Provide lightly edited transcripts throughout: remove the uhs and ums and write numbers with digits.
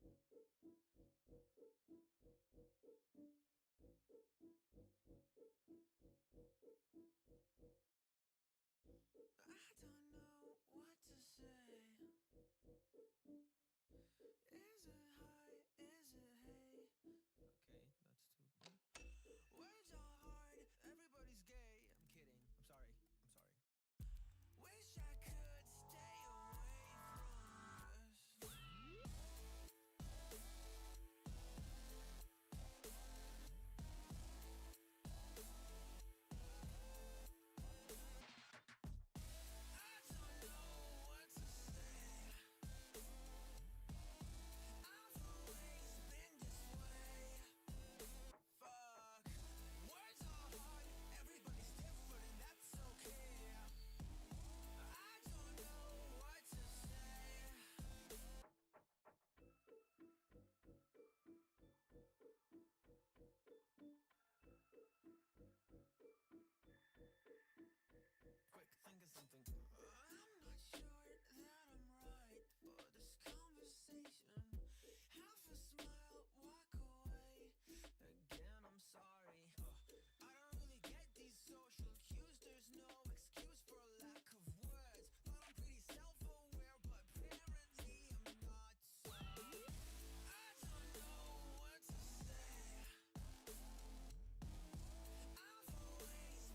I don't know what to say. Is it hi? Is it hey? Okay, that's stupid. Words are hard, everybody's gay. I'm kidding. I'm sorry. I'm sorry. Wish I could stay away from this. I don't know what to say. I've always been this way. Fuck. Words are hard, everybody's different, and that's okay. I don't know what to say. Quick, think of something. I'm not sure that I'm right for this conversation. Half a smile, walk away. Again, I'm sorry. I don't really get these social cues. There's no excuse for a lack of words. Thought I'm pretty self-aware, but apparently I'm not. So I don't know what to say. I've always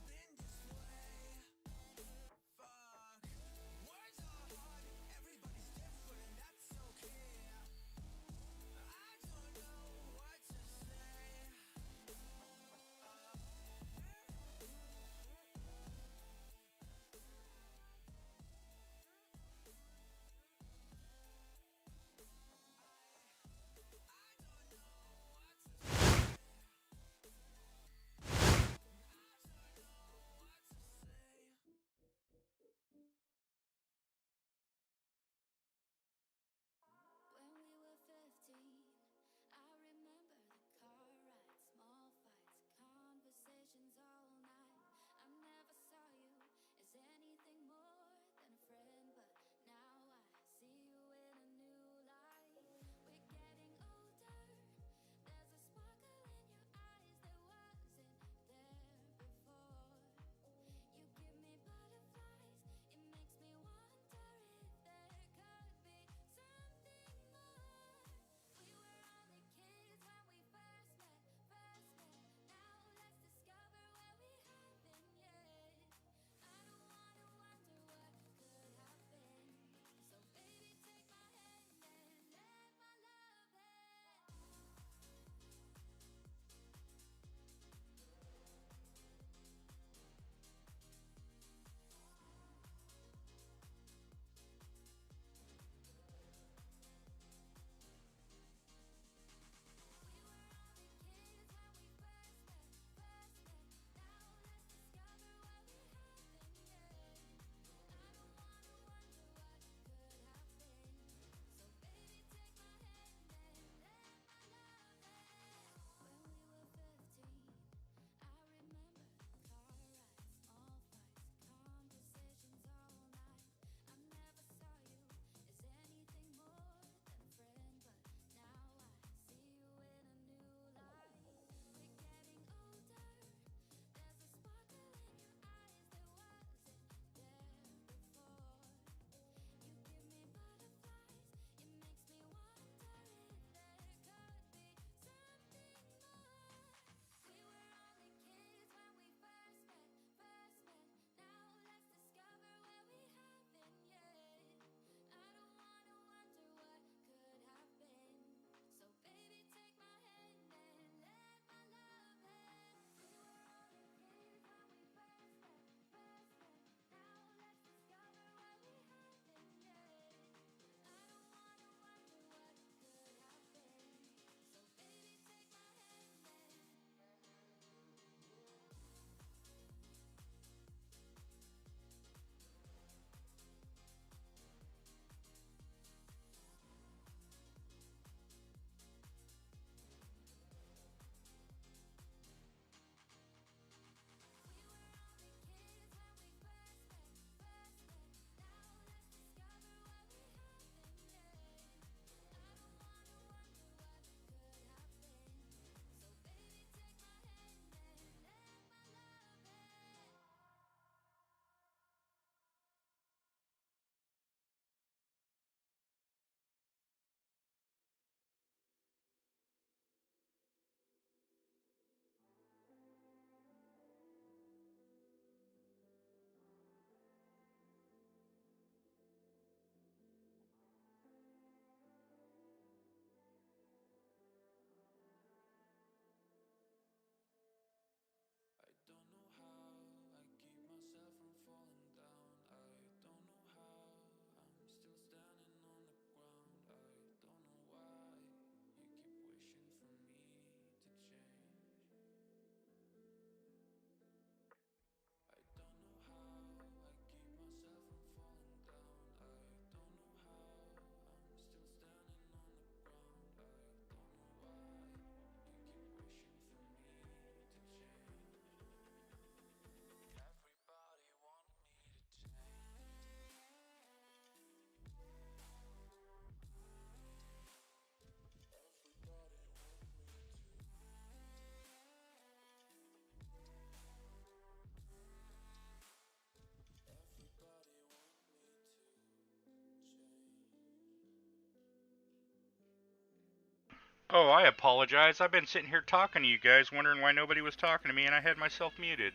Oh, I apologize. I've been sitting here talking to you guys, wondering why nobody was talking to me, and I had myself muted.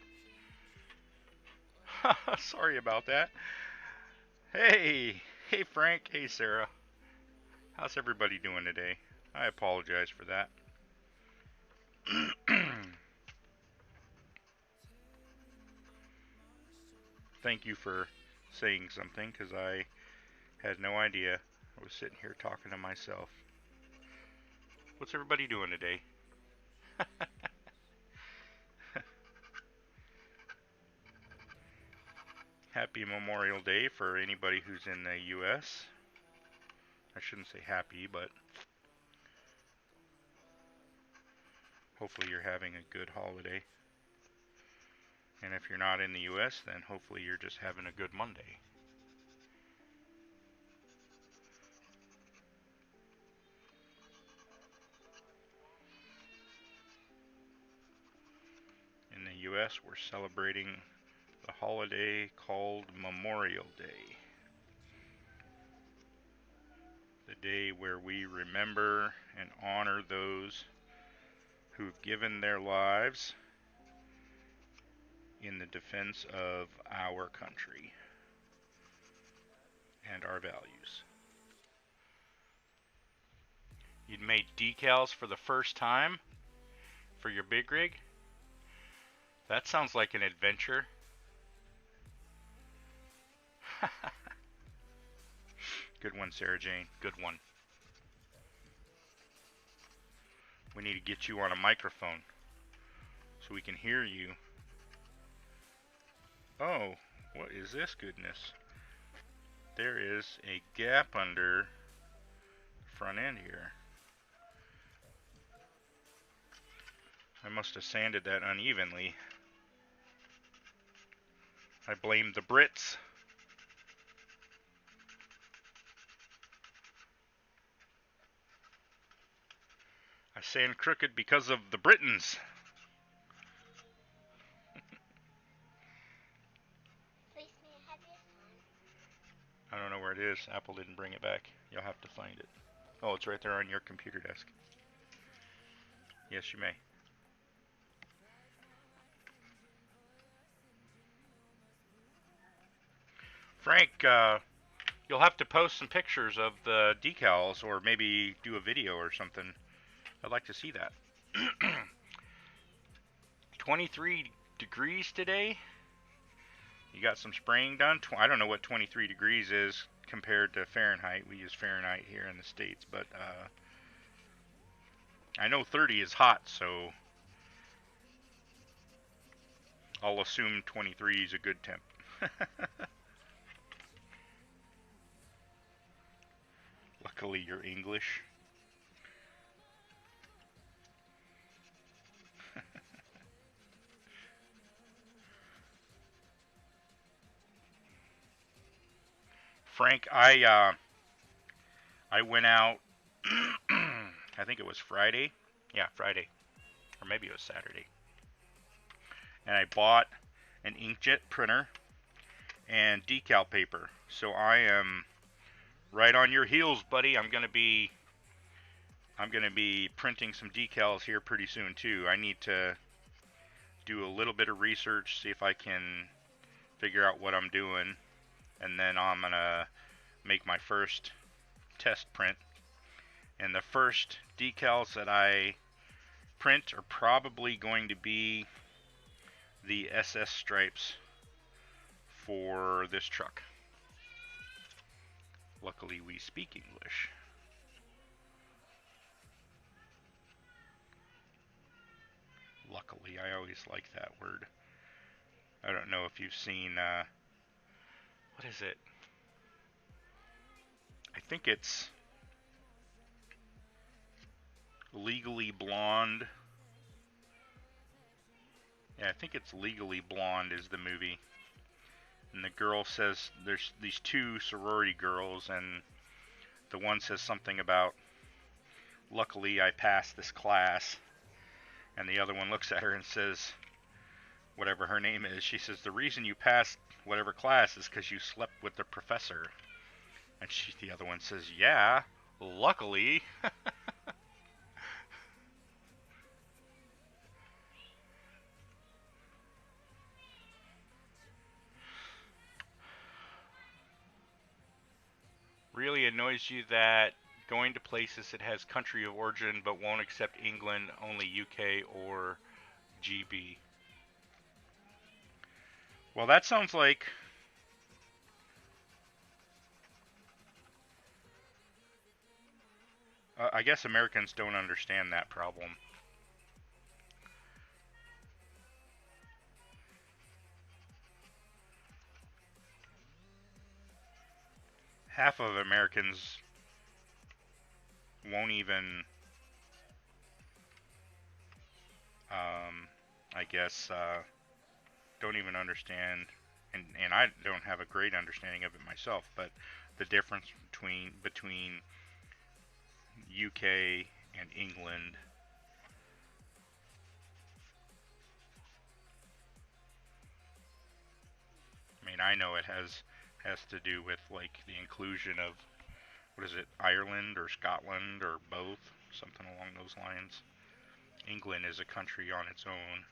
Sorry about that. Hey, hey Frank, hey Sarah. How's everybody doing today? I apologize for that. Thank you for saying something, because I had no idea. I was sitting here talking to myself. What's everybody doing today? Happy Memorial Day for anybody who's in the U.S. I shouldn't say happy, but hopefully you're having a good holiday. And if you're not in the U.S., then hopefully you're just having a good Monday. In the U.S., we're celebrating the holiday called Memorial Day. The day where we remember and honor those who've given their lives in the defense of our country and our values. You'd made decals for the first time for your big rig? That sounds like an adventure. Good one, Sarah Jane. Good one. We need to get you on a microphone so we can hear you. Oh, what is this goodness? There is a gap under the front end here. I must have sanded that unevenly. I blame the Brits. I sand crooked because of the Britons. I don't know where it is. Apple didn't bring it back. You'll have to find it. Oh, it's right there on your computer desk. Yes, you may. Frank, you'll have to post some pictures of the decals or maybe do a video or something. I'd like to see that. 23 degrees today. You got some spraying done? I don't know what 23 degrees is compared to Fahrenheit. We use Fahrenheit here in the States, but I know 30 is hot, so I'll assume 23 is a good temp. Luckily, you're English. Frank, I went out. I think it was Friday. Yeah, Friday, or maybe it was Saturday. And I bought an inkjet printer and decal paper. So I am right on your heels, buddy. I'm gonna be printing some decals here pretty soon too. I need to do a little bit of research, see if I can figure out what I'm doing, and then I'm gonna make my first test print. And the first decals that I print are probably going to be the SS stripes for this truck. Luckily, we speak English. Luckily, I always like that word. I don't know if you've seen, what is it? I think it's Legally Blonde. Yeah, I think it's Legally Blonde is the movie. And the girl says, there's these two sorority girls, and the one says something about, luckily I passed this class. And the other one looks at her and says, whatever her name is, she says, the reason you passed whatever class is because you slept with the professor. And the other one says, yeah, luckily. really annoys you that going to places that has country of origin but won't accept England, only UK or GB? Well, that sounds like I guess Americans don't understand that problem. Half of Americans won't even, I guess, don't even understand, and I don't have a great understanding of it myself, but the difference between UK and England. I mean, I know it has to do with like the inclusion of, what is it, Ireland or Scotland or both, something along those lines. England is a country on its own.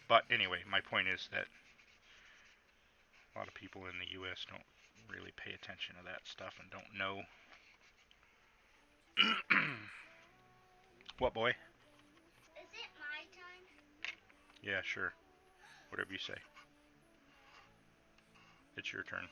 But anyway, my point is that a lot of people in the US don't really pay attention to that stuff and don't know. What, boy? Is it my turn? Yeah, sure. Whatever you say. It's your turn.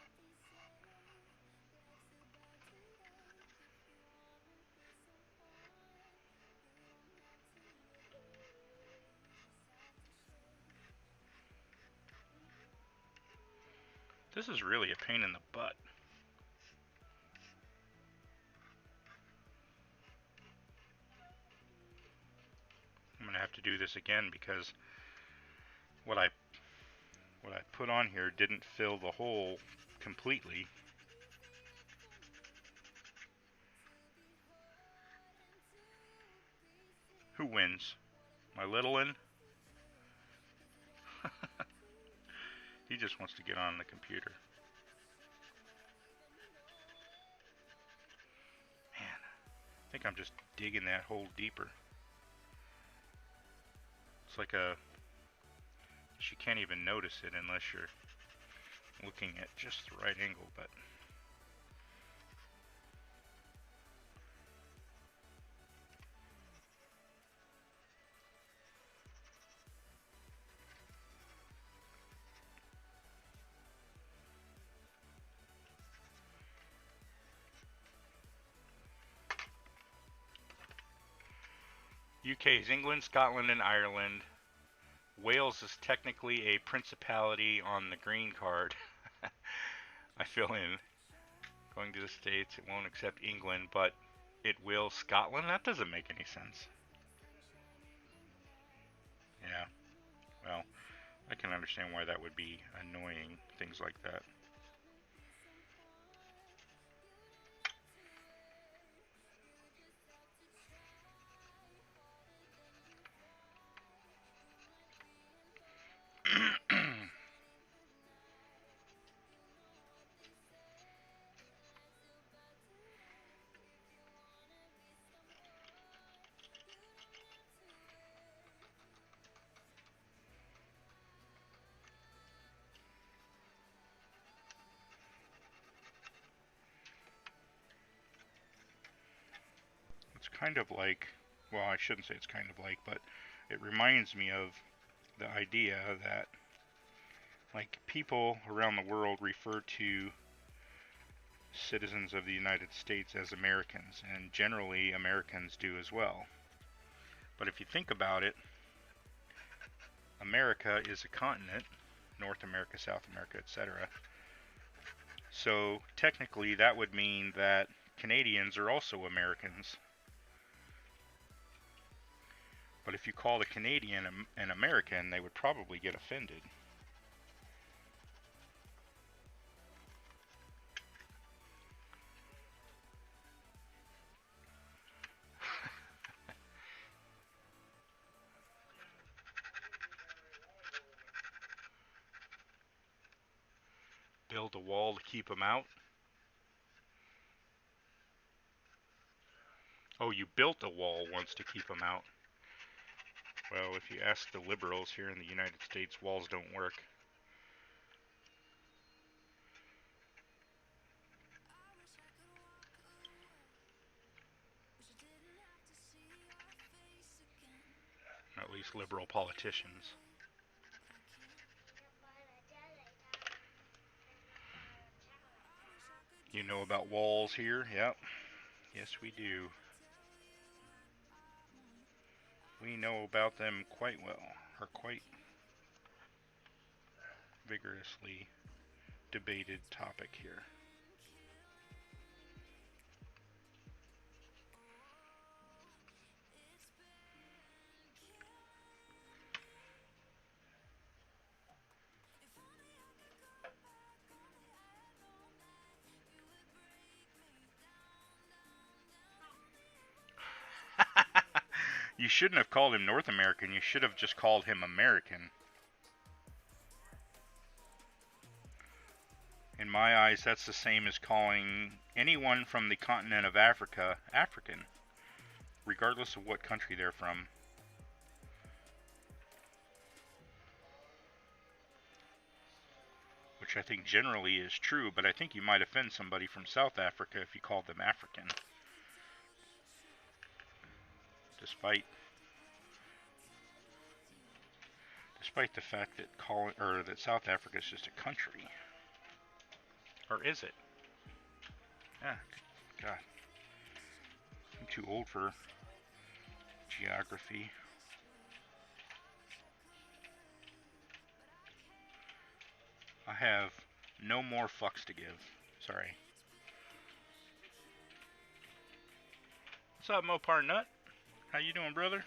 This is really a pain in the butt. I'm gonna have to do this again because what I put on here didn't fill the hole completely. Who wins? My little one? He just wants to get on the computer. Man, I think I'm just digging that hole deeper. It's like you can't even notice it unless you're looking at just the right angle, but UK is England, Scotland, and Ireland. Wales is technically a principality on the green card. I fill in. Going to the States, it won't accept England, but it will Scotland? That doesn't make any sense. Yeah, well, I can understand why that would be annoying, things like that. It's kind of like, well, I shouldn't say it's kind of like, but it reminds me of the idea that, like, people around the world refer to citizens of the United States as Americans, and generally Americans do as well. But if you think about it, America is a continent, North America, South America, etc. So technically that would mean that Canadians are also Americans. But if you call the Canadian an American, they would probably get offended. Build a wall to keep them out. Oh, you built a wall once to keep them out. Well, if you ask the liberals here in the United States, walls don't work. these liberal politicians. You know about walls here? Yep. Yes, we do. We know about them quite well, or quite vigorously debated topic here. You shouldn't have called him North American. You should have just called him American. In my eyes, that's the same as calling anyone from the continent of Africa African, regardless of what country they're from. Which I think generally is true, but I think you might offend somebody from South Africa if you called them African. Despite the fact that that South Africa is just a country. Or is it? Ah, God. I'm too old for geography. I have no more fucks to give. Sorry. What's up, Mopar Nut? How you doing, brother?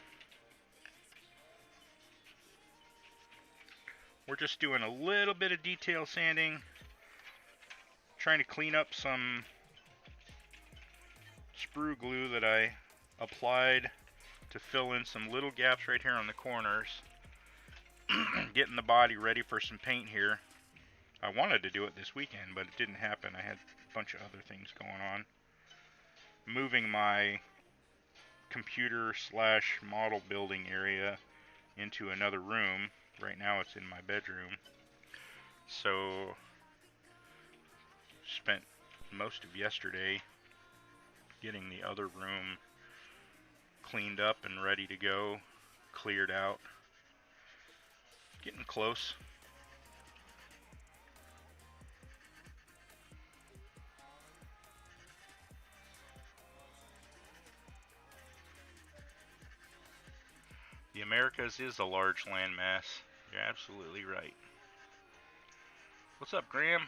We're just doing a little bit of detail sanding. Trying to clean up some sprue glue that I applied to fill in some little gaps right here on the corners. Getting the body ready for some paint here. I wanted to do it this weekend, but it didn't happen. I had a bunch of other things going on. Moving my computer / model building area into another room. Right now it's in my bedroom. So, spent most of yesterday getting the other room cleaned up and ready to go, cleared out. Getting close. The Americas is a large landmass. You're absolutely right. What's up, Graham?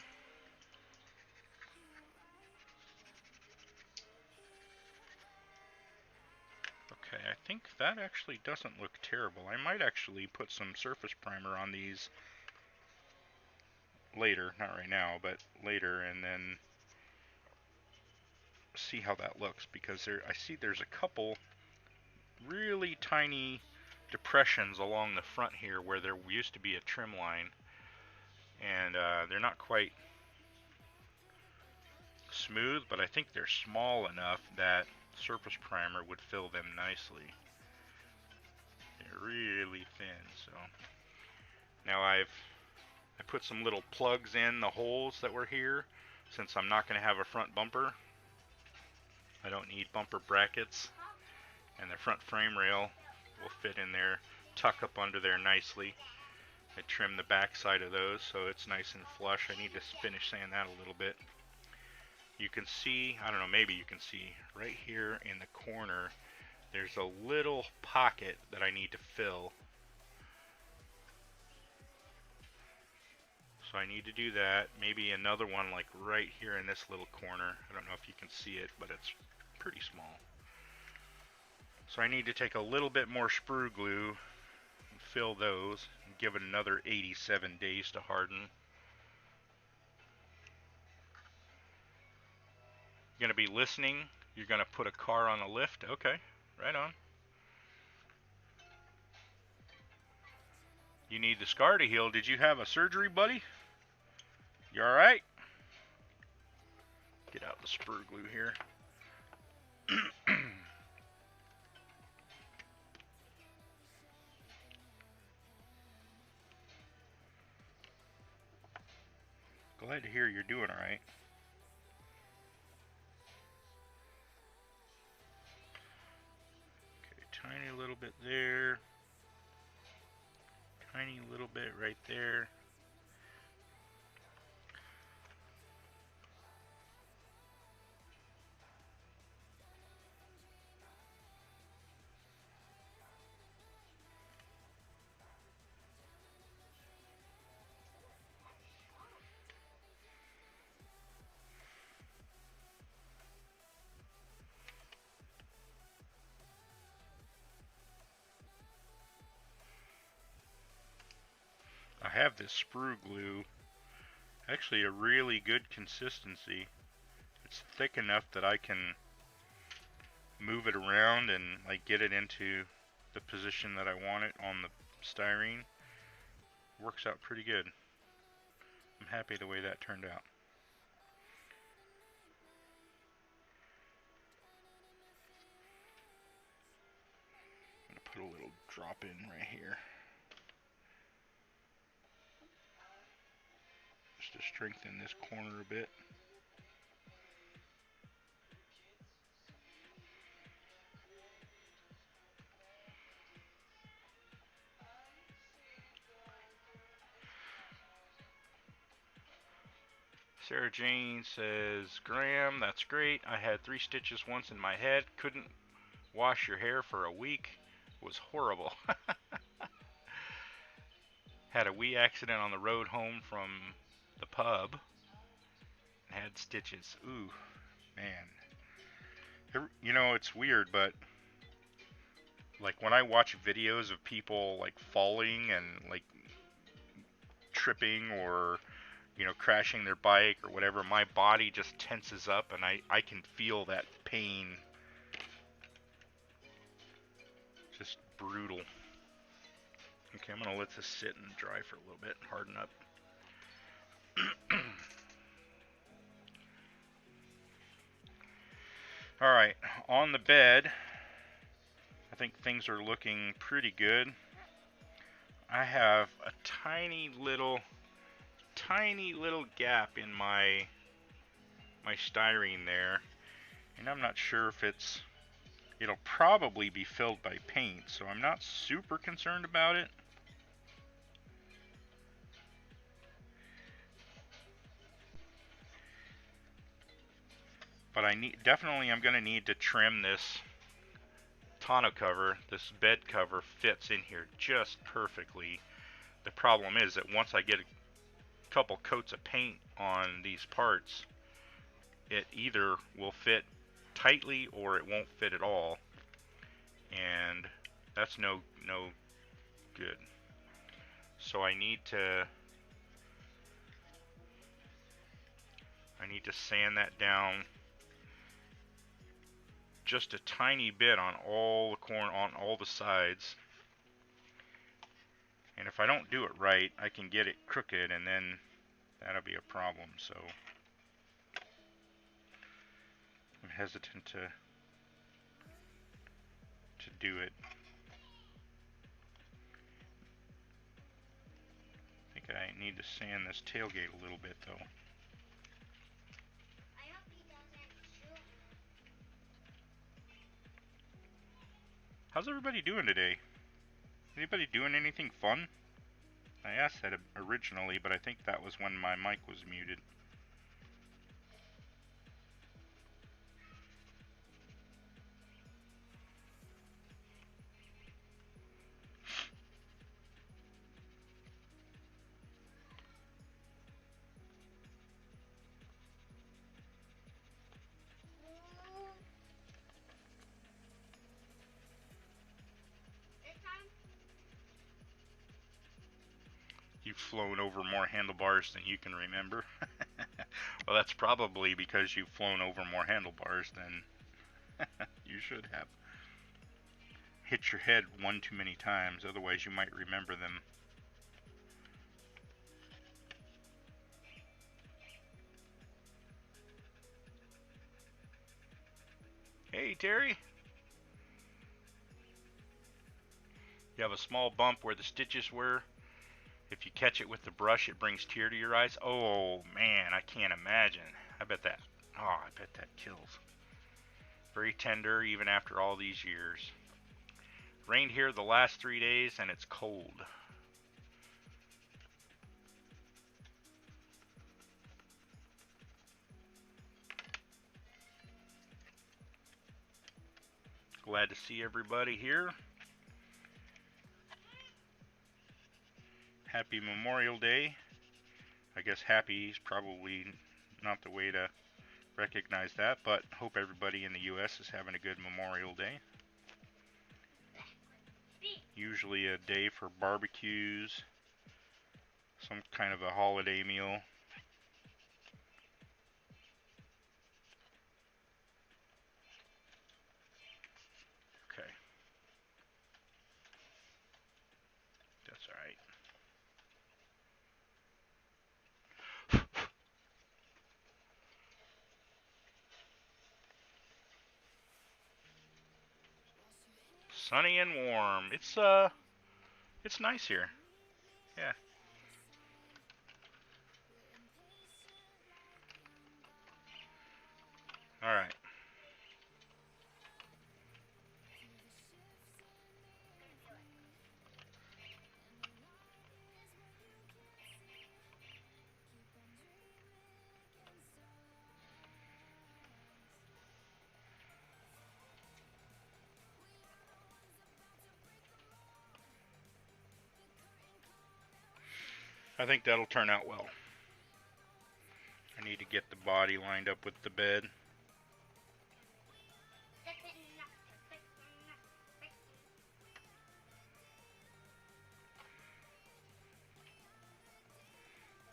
Okay, I think that actually doesn't look terrible. I might actually put some surface primer on these later, not right now, but later, and then see how that looks, because I see there's a couple really tiny depressions along the front here where there used to be a trim line, and they're not quite smooth, but I think they're small enough that surface primer would fill them nicely. They're really thin, so now I put some little plugs in the holes that were here, since I'm not going to have a front bumper. I don't need bumper brackets, and the front frame rail will fit in there, tuck up under there nicely. I trim the back side of those so it's nice and flush. I need to finish sanding that a little bit. You can see, I don't know, maybe you can see right here in the corner, there's a little pocket that I need to fill. So I need to do that. Maybe another one like right here in this little corner. I don't know if you can see it, but it's pretty small. So I need to take a little bit more sprue glue and fill those and give it another 87 days to harden. You're going to be listening. You're going to put a car on a lift. Okay, right on. You need the scar to heal. Did you have a surgery, buddy? You alright? Get out the sprue glue here. Glad to hear you're doing alright. Okay, tiny little bit there. tiny little bit right there. I have this sprue glue, actually a really good consistency. It's thick enough that I can move it around and like get it into the position that I want it on the styrene. Works out pretty good. I'm happy the way that turned out. I'm gonna put a little drop in right here, just to strengthen this corner a bit. Sarah Jane says, Graham, that's great. I had 3 stitches once in my head. Couldn't wash your hair for a week. It was horrible. Had a wee accident on the road home from the pub. Had stitches. Ooh, man. You know, it's weird, but like when I watch videos of people like falling and like tripping or, you know, crashing their bike or whatever, my body just tenses up and I can feel that pain. Just brutal. Okay, I'm gonna let this sit and dry for a little bit and harden up. Alright, on the bed, I think things are looking pretty good. I have a tiny little gap in my styrene there, and I'm not sure if it'll probably be filled by paint, so I'm not super concerned about it. But I'm going to need to trim this tonneau cover. This bed cover fits in here just perfectly. The problem is that once I get a couple coats of paint on these parts, it either will fit tightly or it won't fit at all, and that's no good. So I need to sand that down just a tiny bit on all the sides. And if I don't do it right, I can get it crooked, and then that'll be a problem. So I'm hesitant to do it. I think I need to sand this tailgate a little bit, though. I hope he doesn't shoot. How's everybody doing today? Anybody doing anything fun? I asked that originally, but I think that was when my mic was muted. You've flown over more handlebars than you can remember. Well, that's probably because you've flown over more handlebars than you should have. Hit your head one too many times, otherwise you might remember them. Hey, Terry. You have a small bump where the stitches were. If you catch it with the brush, it brings tear to your eyes. Oh, man, I can't imagine. I bet that kills. Very tender, even after all these years. Rained here the last 3 days, and it's cold. Glad to see everybody here. Happy Memorial Day. I guess happy is probably not the way to recognize that, but hope everybody in the U.S. is having a good Memorial Day. Usually a day for barbecues, some kind of a holiday meal. Okay. That's alright. Sunny and warm. It's nice here. Yeah. Alright. I think that'll turn out well. I need to get the body lined up with the bed.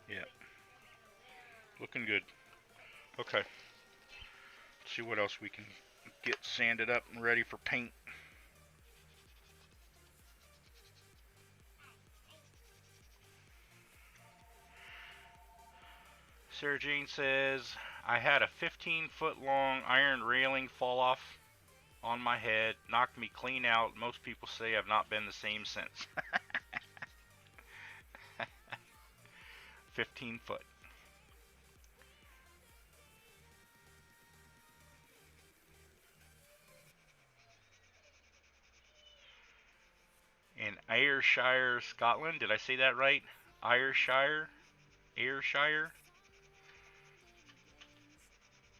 Yeah. Looking good. Okay. Let's see what else we can get sanded up and ready for paint. Sarah Jane says, I had a 15-foot long iron railing fall off on my head, knocked me clean out. Most people say I've not been the same since. 15 foot. In Ayrshire, Scotland. Did I say that right? Ayrshire?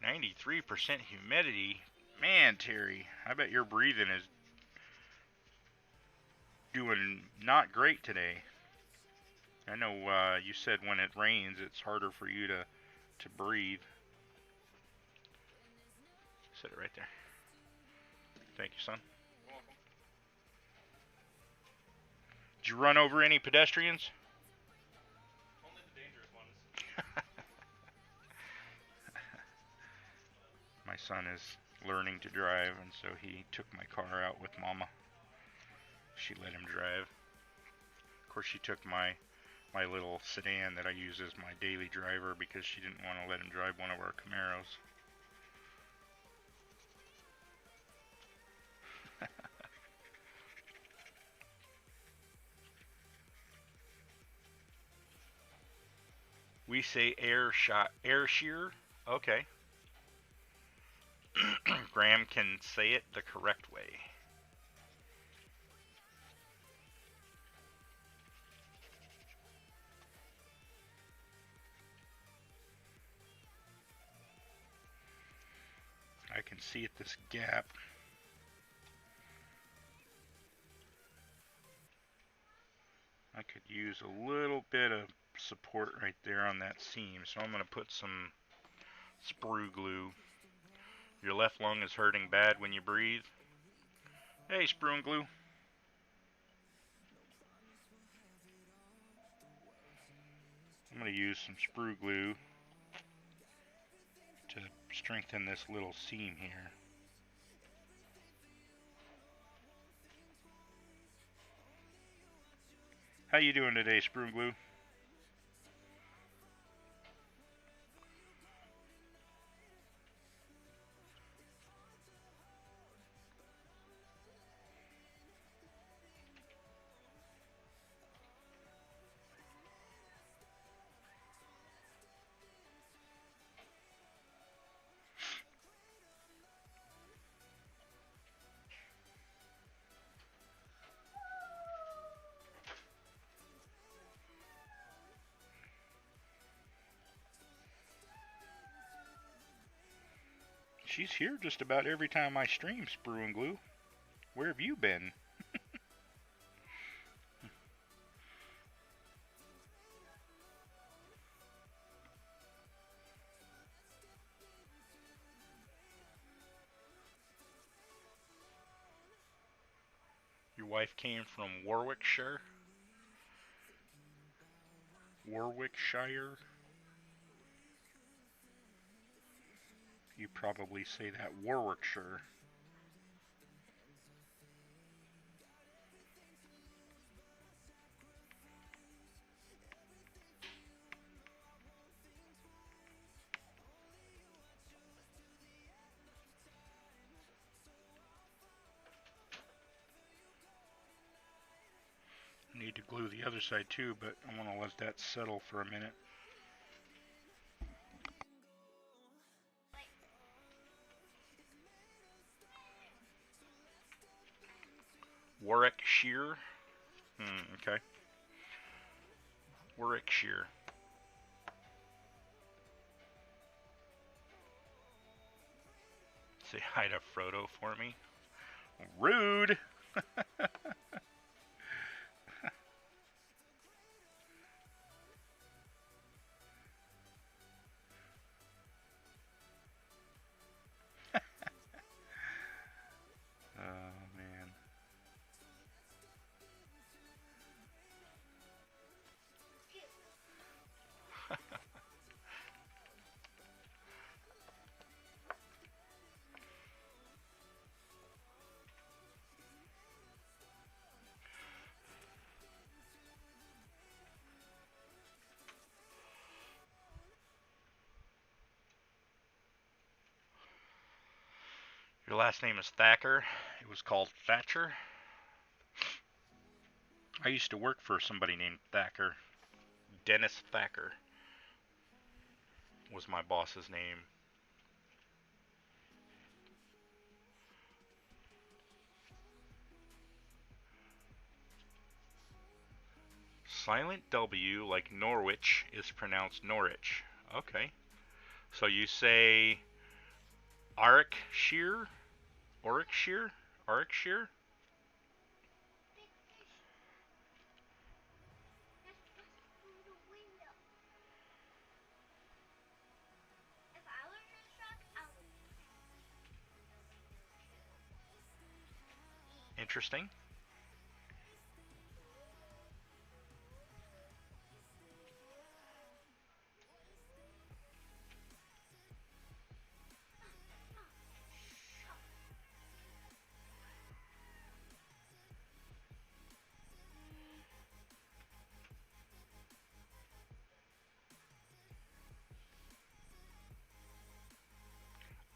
93% humidity. Man, Terry, I bet your breathing is doing not great today. I know you said when it rains, it's harder for you to breathe. Set it right there. Thank you, son. Did you run over any pedestrians? Only the dangerous ones. My son is learning to drive, and so he took my car out with Mama. She let him drive. Of course, she took my little sedan that I use as my daily driver because she didn't want to let him drive one of our Camaros. We say Ayrshire. Okay. Graham can say it the correct way. I can see at this gap. I could use a little bit of support right there on that seam, so I'm going to put some sprue glue. Your left lung is hurting bad when you breathe. Hey, sprue and glue. I'm going to use some sprue glue to strengthen this little seam here. How you doing today, sprue and glue? She's here just about every time I stream, sprue and glue. Where have you been? Your wife came from Warwickshire? Warwickshire? You probably say that Warwickshire. Need to glue the other side too, but I want to let that settle for a minute. Warwickshire? Okay. Warwickshire. Say hi to Frodo for me. Rude! Oh, man. Your last name is Thacker. It was called Thatcher. I used to work for somebody named Thacker. Dennis Thacker was my boss's name. Silent W, like Norwich, is pronounced Norwich. Okay. So you say Arwickshire? Warwickshire? Warwickshire? Through the window. If I were in a truck, I would. Interesting.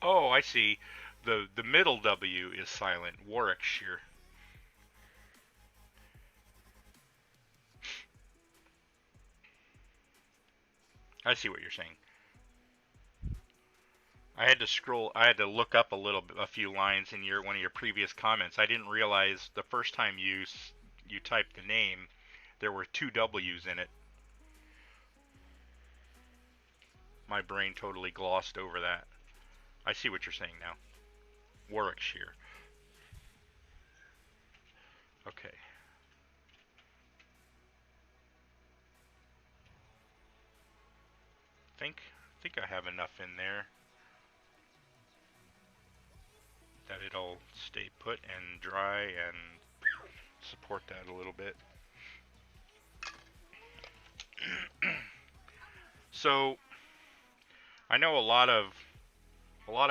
Oh, I see. The middle W is silent. Warwickshire. I see what you're saying. I had to scroll. I had to look up a few lines in one of your previous comments. I didn't realize the first time you typed the name, there were two W's in it. My brain totally glossed over that. I see what you're saying now. Warwickshire. Okay. Think I have enough in there that it'll stay put and dry and support that a little bit. So I know a lot of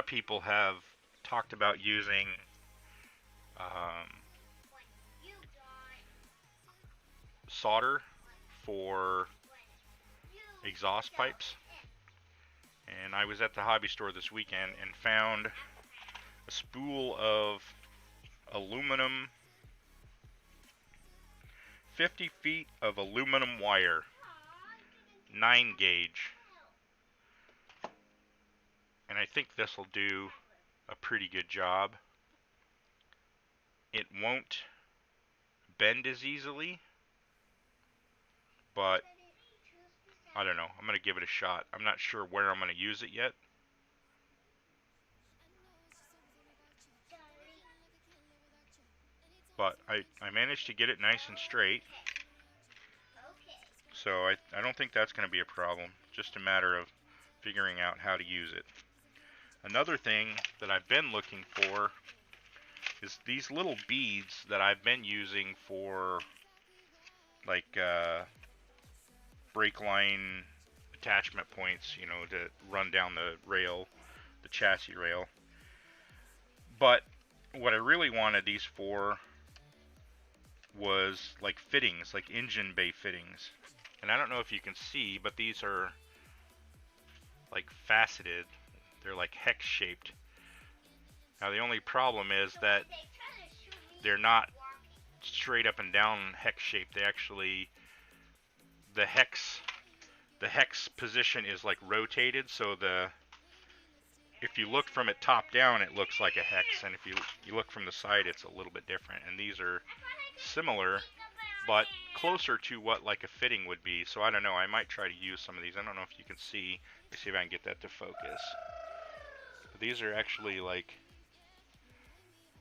people have talked about using solder for exhaust pipes, and I was at the hobby store this weekend and found a spool of aluminum, 50 feet of aluminum wire, 9 gauge, and I think this will do a pretty good job. It won't bend as easily, but I don't know. I'm going to give it a shot. I'm not sure where I'm going to use it yet. but I managed to get it nice and straight. So I don't think that's going to be a problem. Just a matter of figuring out how to use it. Another thing that I've been looking for is these little beads that I've been using for like brake line attachment points, you know, to run down the rail, the chassis rail. But what I really wanted these for was like fittings, like engine bay fittings. And I don't know if you can see, but these are like faceted. They're like hex shaped. Now the only problem is that they're not straight up and down hex shaped. They actually, the hex position is like rotated, so if you look from it top down, it looks like a hex, and if you look from the side, it's a little bit different. And these are similar, but closer to what like a fitting would be. So I don't know, I might try to use some of these. I don't know if you can see. Let me see if I can get that to focus. But these are actually like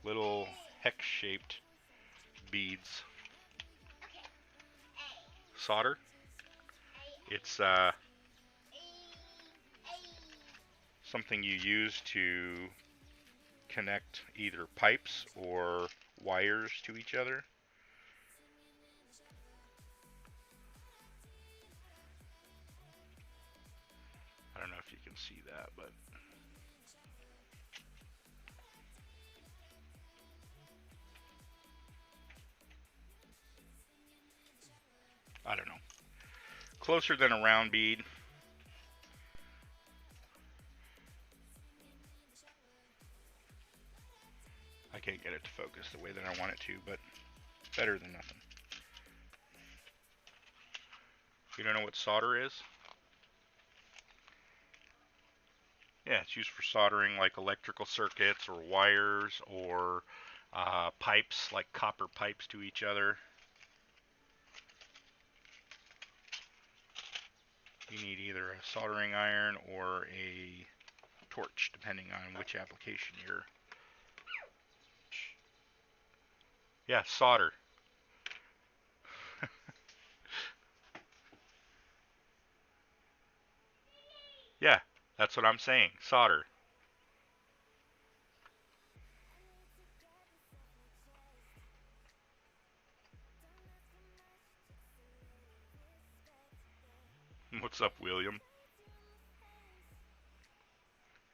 little hex shaped beads. Solder. It's something you use to connect either pipes or wires to each other. I don't know if you can see that, but I don't know. Closer than a round bead. I can't get it to focus the way that I want it to, but better than nothing. You don't know what solder is? Yeah, it's used for soldering like electrical circuits or wires or pipes, like copper pipes to each other. You need either a soldering iron or a torch, depending on which application you're... Yeah, solder. Yeah, that's what I'm saying. Solder. What's up, William?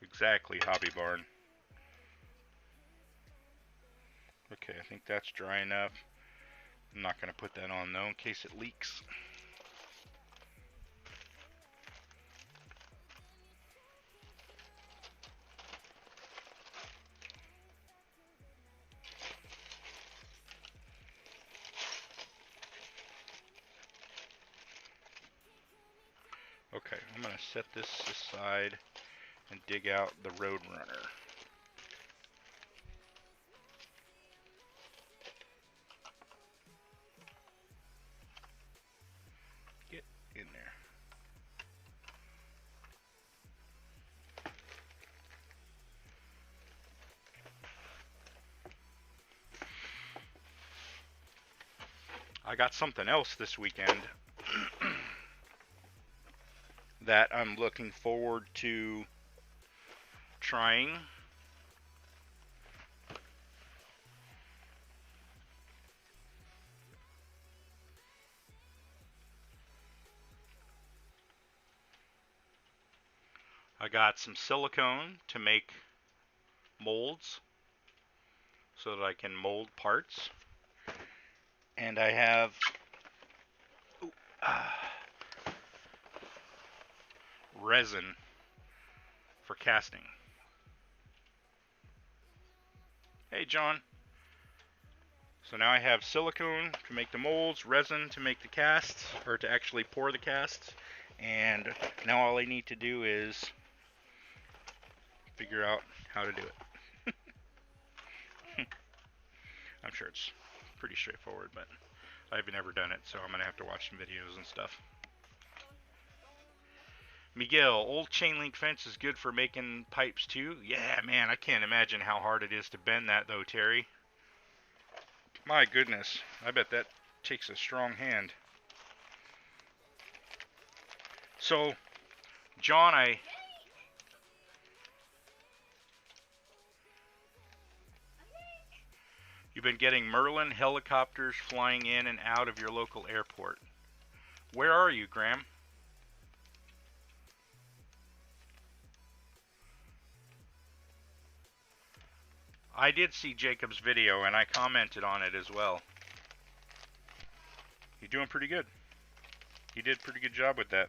Exactly, Hobby Barn. Okay, I think that's dry enough. I'm not going to put that on though in case it leaks. Okay, I'm going to set this aside and dig out the Roadrunner. Get in there. I got something else this weekend that I'm looking forward to trying. I got some silicone to make molds so that I can mold parts. And I have resin for casting. Hey, John. So now I have silicone to make the molds, resin to make the casts, or to actually pour the casts, and now all I need to do is figure out how to do it. I'm sure it's pretty straightforward, but I've never done it, so I'm going to have to watch some videos and stuff. Miguel, old chain link fence is good for making pipes too? Yeah, man, I can't imagine how hard it is to bend that though, Terry. My goodness, I bet that takes a strong hand. So, John, you've been getting Merlin helicopters flying in and out of your local airport. Where are you, Graham? I did see Jacob's video and I commented on it as well. You're doing pretty good. You did a pretty good job with that.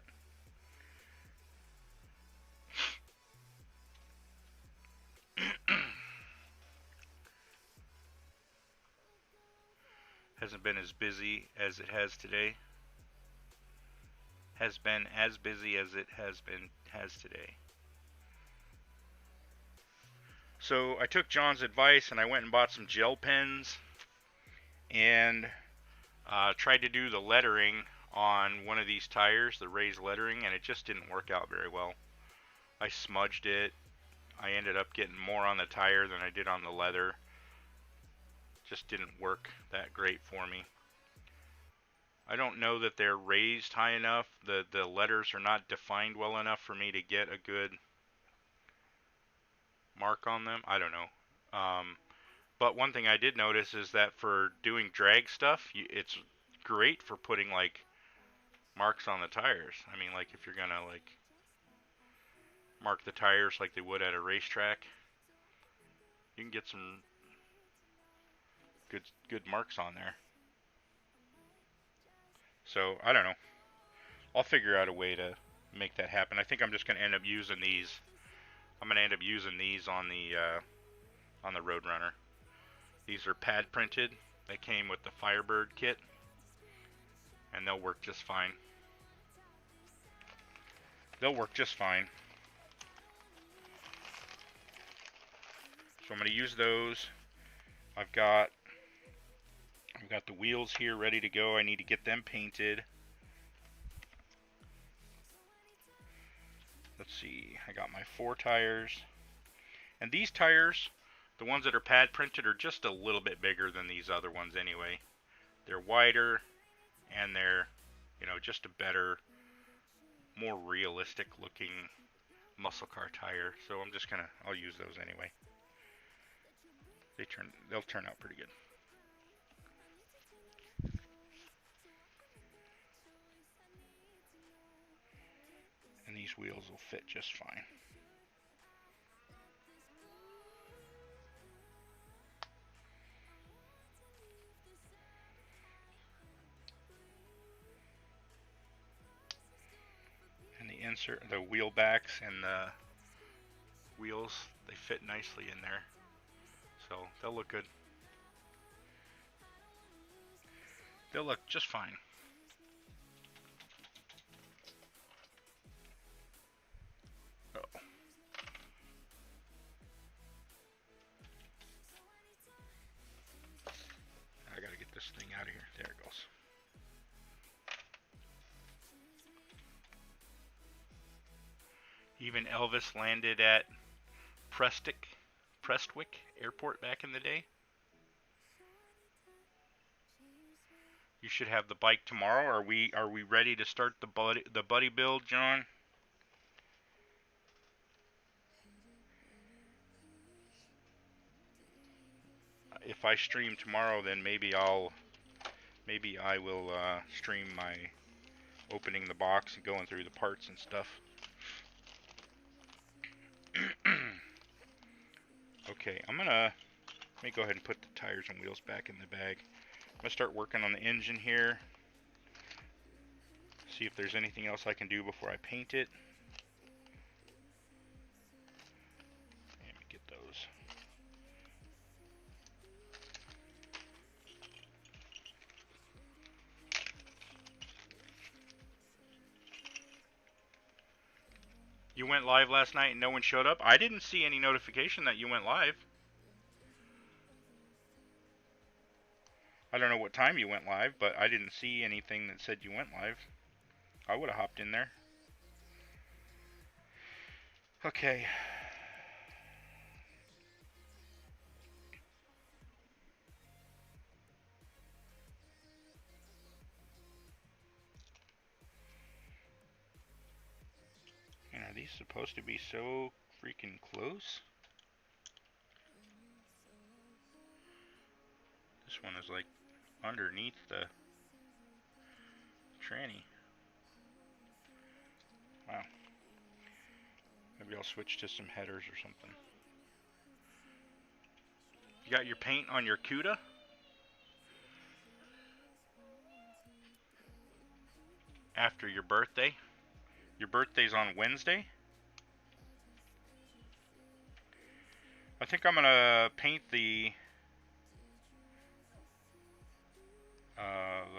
Hasn't been as busy as it has today. Has been as busy as it has today. So I took John's advice and I went and bought some gel pens and tried to do the lettering on one of these tires, the raised lettering, and it just didn't work out very well. I smudged it. I ended up getting more on the tire than I did on the leather. Just didn't work that great for me. I don't know that they're raised high enough. The letters are not defined well enough for me to get a good mark on them. I don't know. But one thing I did notice is that for doing drag stuff, it's great for putting like marks on the tires. I mean, like if you're gonna like mark the tires like they would at a racetrack, you can get some good marks on there. So I don't know. I'll figure out a way to make that happen. I think I'm just gonna end up using these. I'm gonna end up using these on the Roadrunner. These are pad printed. They came with the Firebird kit, and they'll work just fine. They'll work just fine. So I'm gonna use those. I've got the wheels here ready to go. I need to get them painted. Let's see, I got my 4 tires. And these tires, the ones that are pad printed, are just a little bit bigger than these other ones anyway. They're wider and they're, you know, just a better, more realistic looking muscle car tire. So I'll use those anyway. They'll turn out pretty good. And these wheels will fit just fine. And the wheel backs and the wheels, they fit nicely in there. So they'll look good. They'll look just fine. Oh. I gotta get this thing out of here. There it goes. Even Elvis landed at Prestwick Airport back in the day. You should have the bike tomorrow. Are we ready to start the buddy build, John? If I stream tomorrow, then maybe I will stream my opening the box and going through the parts and stuff. Okay, let me go ahead and put the tires and wheels back in the bag. I'm gonna start working on the engine here. See if there's anything else I can do before I paint it. Let me get those. You went live last night and no one showed up? I didn't see any notification that you went live. I don't know what time you went live, but I didn't see anything that said you went live. I would have hopped in there. Okay. these supposed to be so freaking close? This one is like underneath the tranny. Wow. Maybe I'll switch to some headers or something. You got your paint on your CUDA? After your birthday? Your birthday's on Wednesday? I think I'm gonna paint the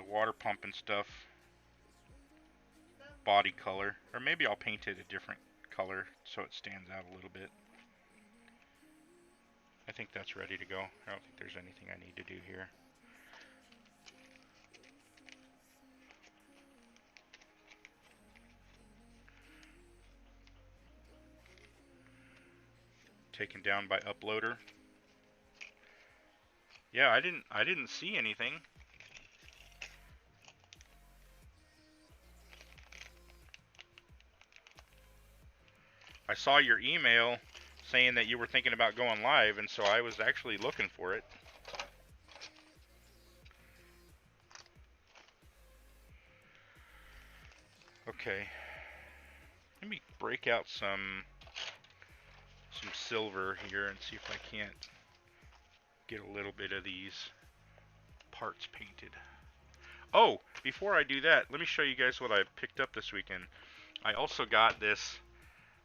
water pump and stuff body color, or maybe I'll paint it a different color so it stands out a little bit. I think that's ready to go. I don't think there's anything I need to do here. Taken down by Uploader. Yeah, I didn't see anything. I saw your email saying that you were thinking about going live, and so I was actually looking for it. Okay. Let me break out some silver here and see if I can't get a little bit of these parts painted. Oh, before I do that, let me show you guys what I picked up this weekend. I also got this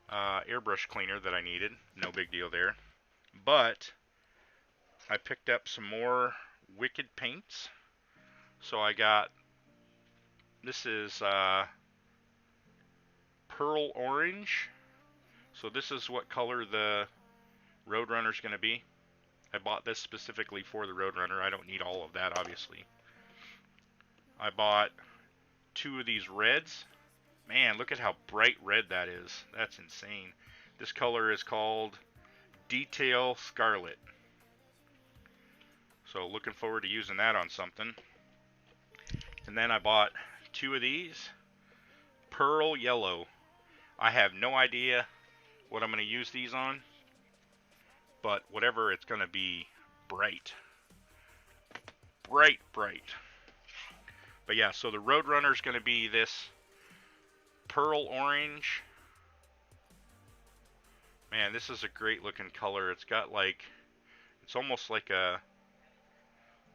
airbrush cleaner that I needed. No big deal there. But I picked up some more Wicked paints. So I got, this is Pearl Orange. So this is what color the Roadrunner is going to be. I bought this specifically for the Roadrunner. I don't need all of that, obviously. I bought 2 of these reds. Man, look at how bright red that is. That's insane. This color is called Detail Scarlet. So looking forward to using that on something. And then I bought 2 of these. Pearl Yellow. I have no idea what I'm going to use these on. But whatever, it's going to be bright. Bright, bright. But yeah, so the Roadrunner is going to be this Pearl Orange. Man, this is a great looking color. It's got like, it's almost like a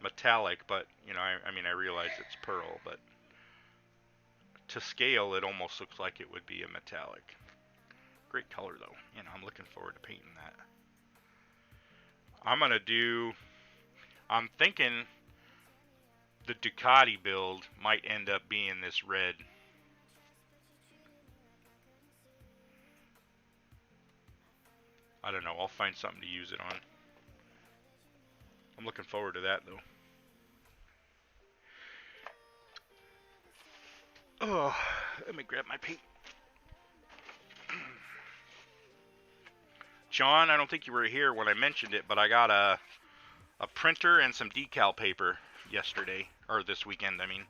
metallic, but you know, I mean, I realize it's pearl, but to scale, it almost looks like it would be a metallic. Great color though. You know, I'm looking forward to painting that. I'm thinking the Ducati build might end up being this red. I don't know, I'll find something to use it on. I'm looking forward to that though. Oh, let me grab my paint. John, I don't think you were here when I mentioned it, but I got a printer and some decal paper yesterday, or this weekend, I mean.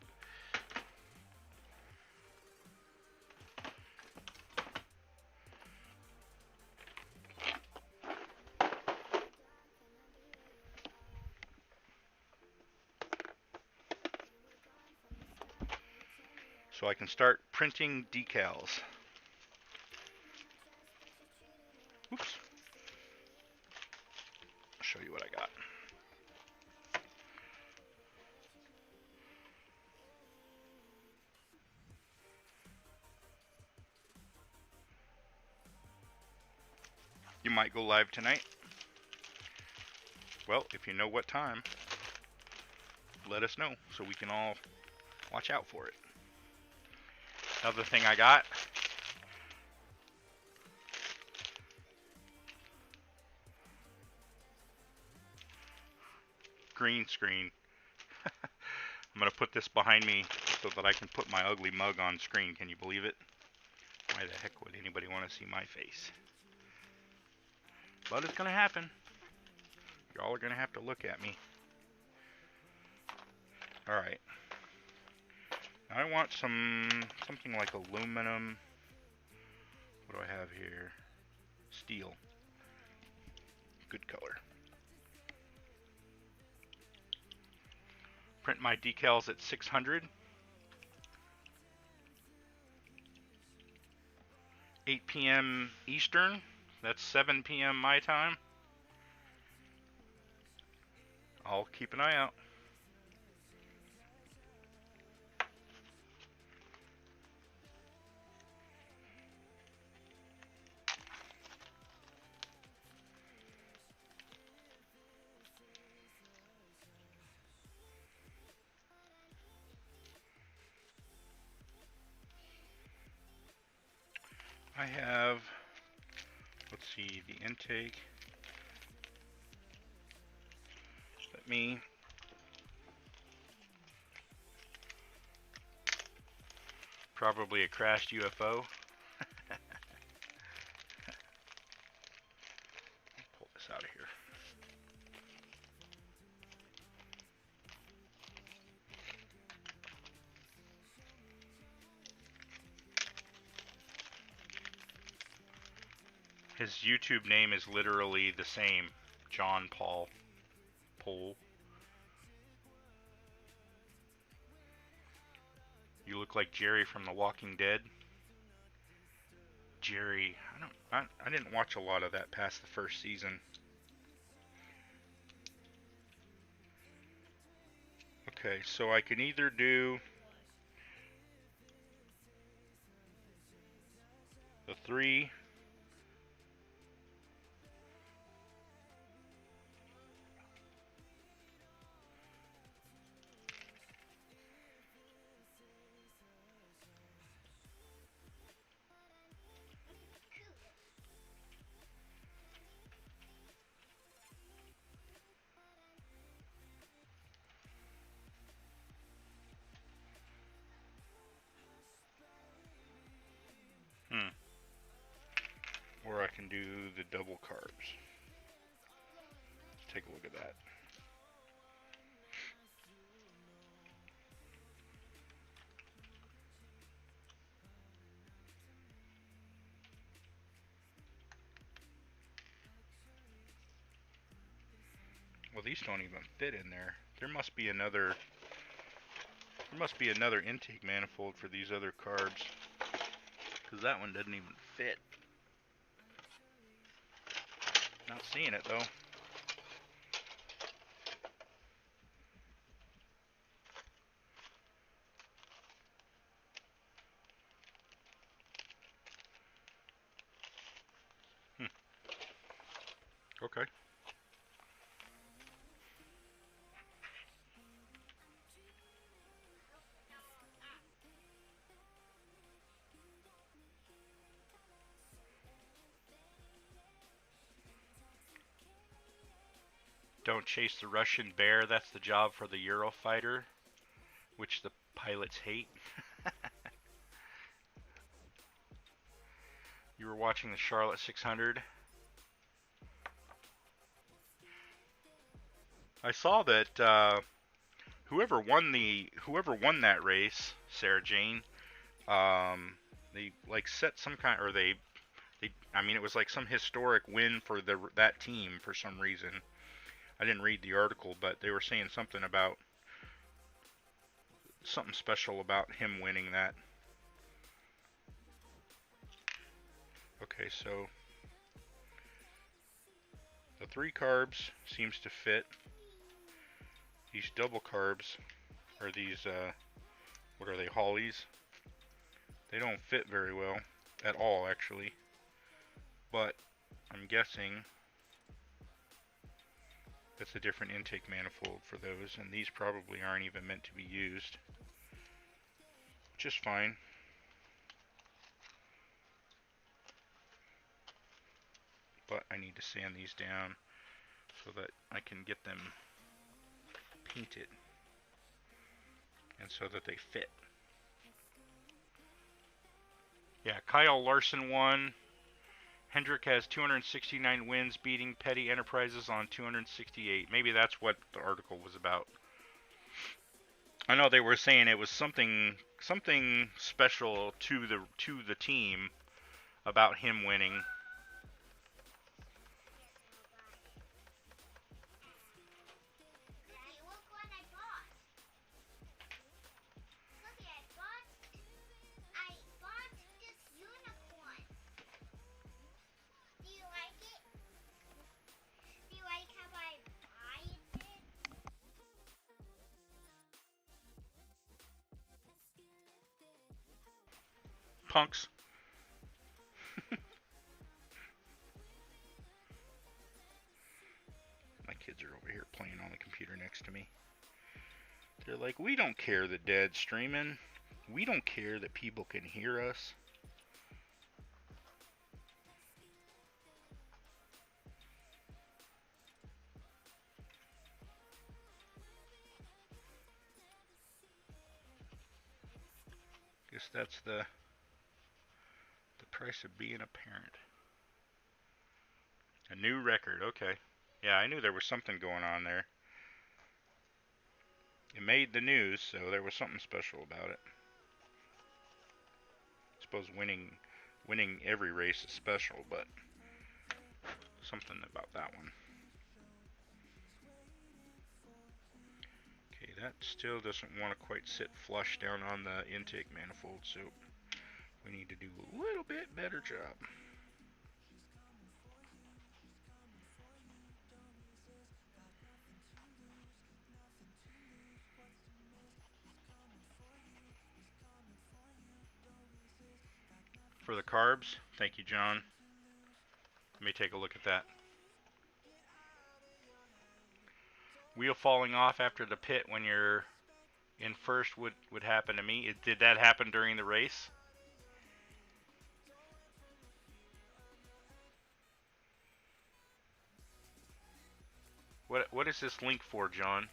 So I can start printing decals. Oops. I'll show you what I got. You might go live tonight. Well, if you know what time, let us know so we can all watch out for it. Another thing I got, green screen. I'm going to put this behind me so that I can put my ugly mug on screen. Can you believe it? Why the heck would anybody want to see my face? But it's going to happen. Y'all are going to have to look at me. Alright. I want something like aluminum What do I have here? Steel. Good color. Print my decals at 600. 8 p.m. Eastern. That's 7 p.m. my time. I'll keep an eye out. I have, let's see, the intake. Let me probably a crashed UFO. Pull this out of here. His YouTube name is literally the same, John Paul Pole. You look like Jerry from The Walking Dead. Jerry, I didn't watch a lot of that past the first season. Okay, so I can either do the 3. Or I can do the double carbs. Let's take a look at that. Well, these don't even fit in there. There must be another intake manifold for these other carbs, because that one doesn't even fit. Not seeing it though. Okay. Don't chase the Russian bear. That's the job for the Eurofighter, which the pilots hate. You were watching the Charlotte 600. I saw that whoever won that race, Sarah Jane, they like set some kind, or I mean, it was like some historic win for that team for some reason. I didn't read the article, but they were saying something special about him winning that. Okay, so the 3 carbs seems to fit. These double carbs, or these, what are they, Hollies? They don't fit very well at all, actually. But I'm guessing it's a different intake manifold for those, and these probably aren't even meant to be used, which is fine. But I need to sand these down so that I can get them painted and so that they fit. Yeah, Kyle Larson won. Hendrick has 269 wins, beating Petty Enterprises on 268. Maybe that's what the article was about. I know they were saying it was something special to the team. about him winning. Daddy, look what I bought. Look, I bought this unicorn. Do you like it? Do you like how I buy it? Punks. My kids are over here playing on the computer next to me. They're like, we don't care that Dad's streaming. We don't care that people can hear us. Guess that's the price of being a parent. A new record, okay. Yeah, I knew there was something going on there. It made the news, so there was something special about it. I suppose winning every race is special, but something about that one. Okay, that still doesn't want to quite sit flush down on the intake manifold, so we need to do a little bit better job. For the carbs, thank you, John. Let me take a look at that. Wheel falling off after the pit when you're in first would happen to me. Did that happen during the race? What is this link for, John?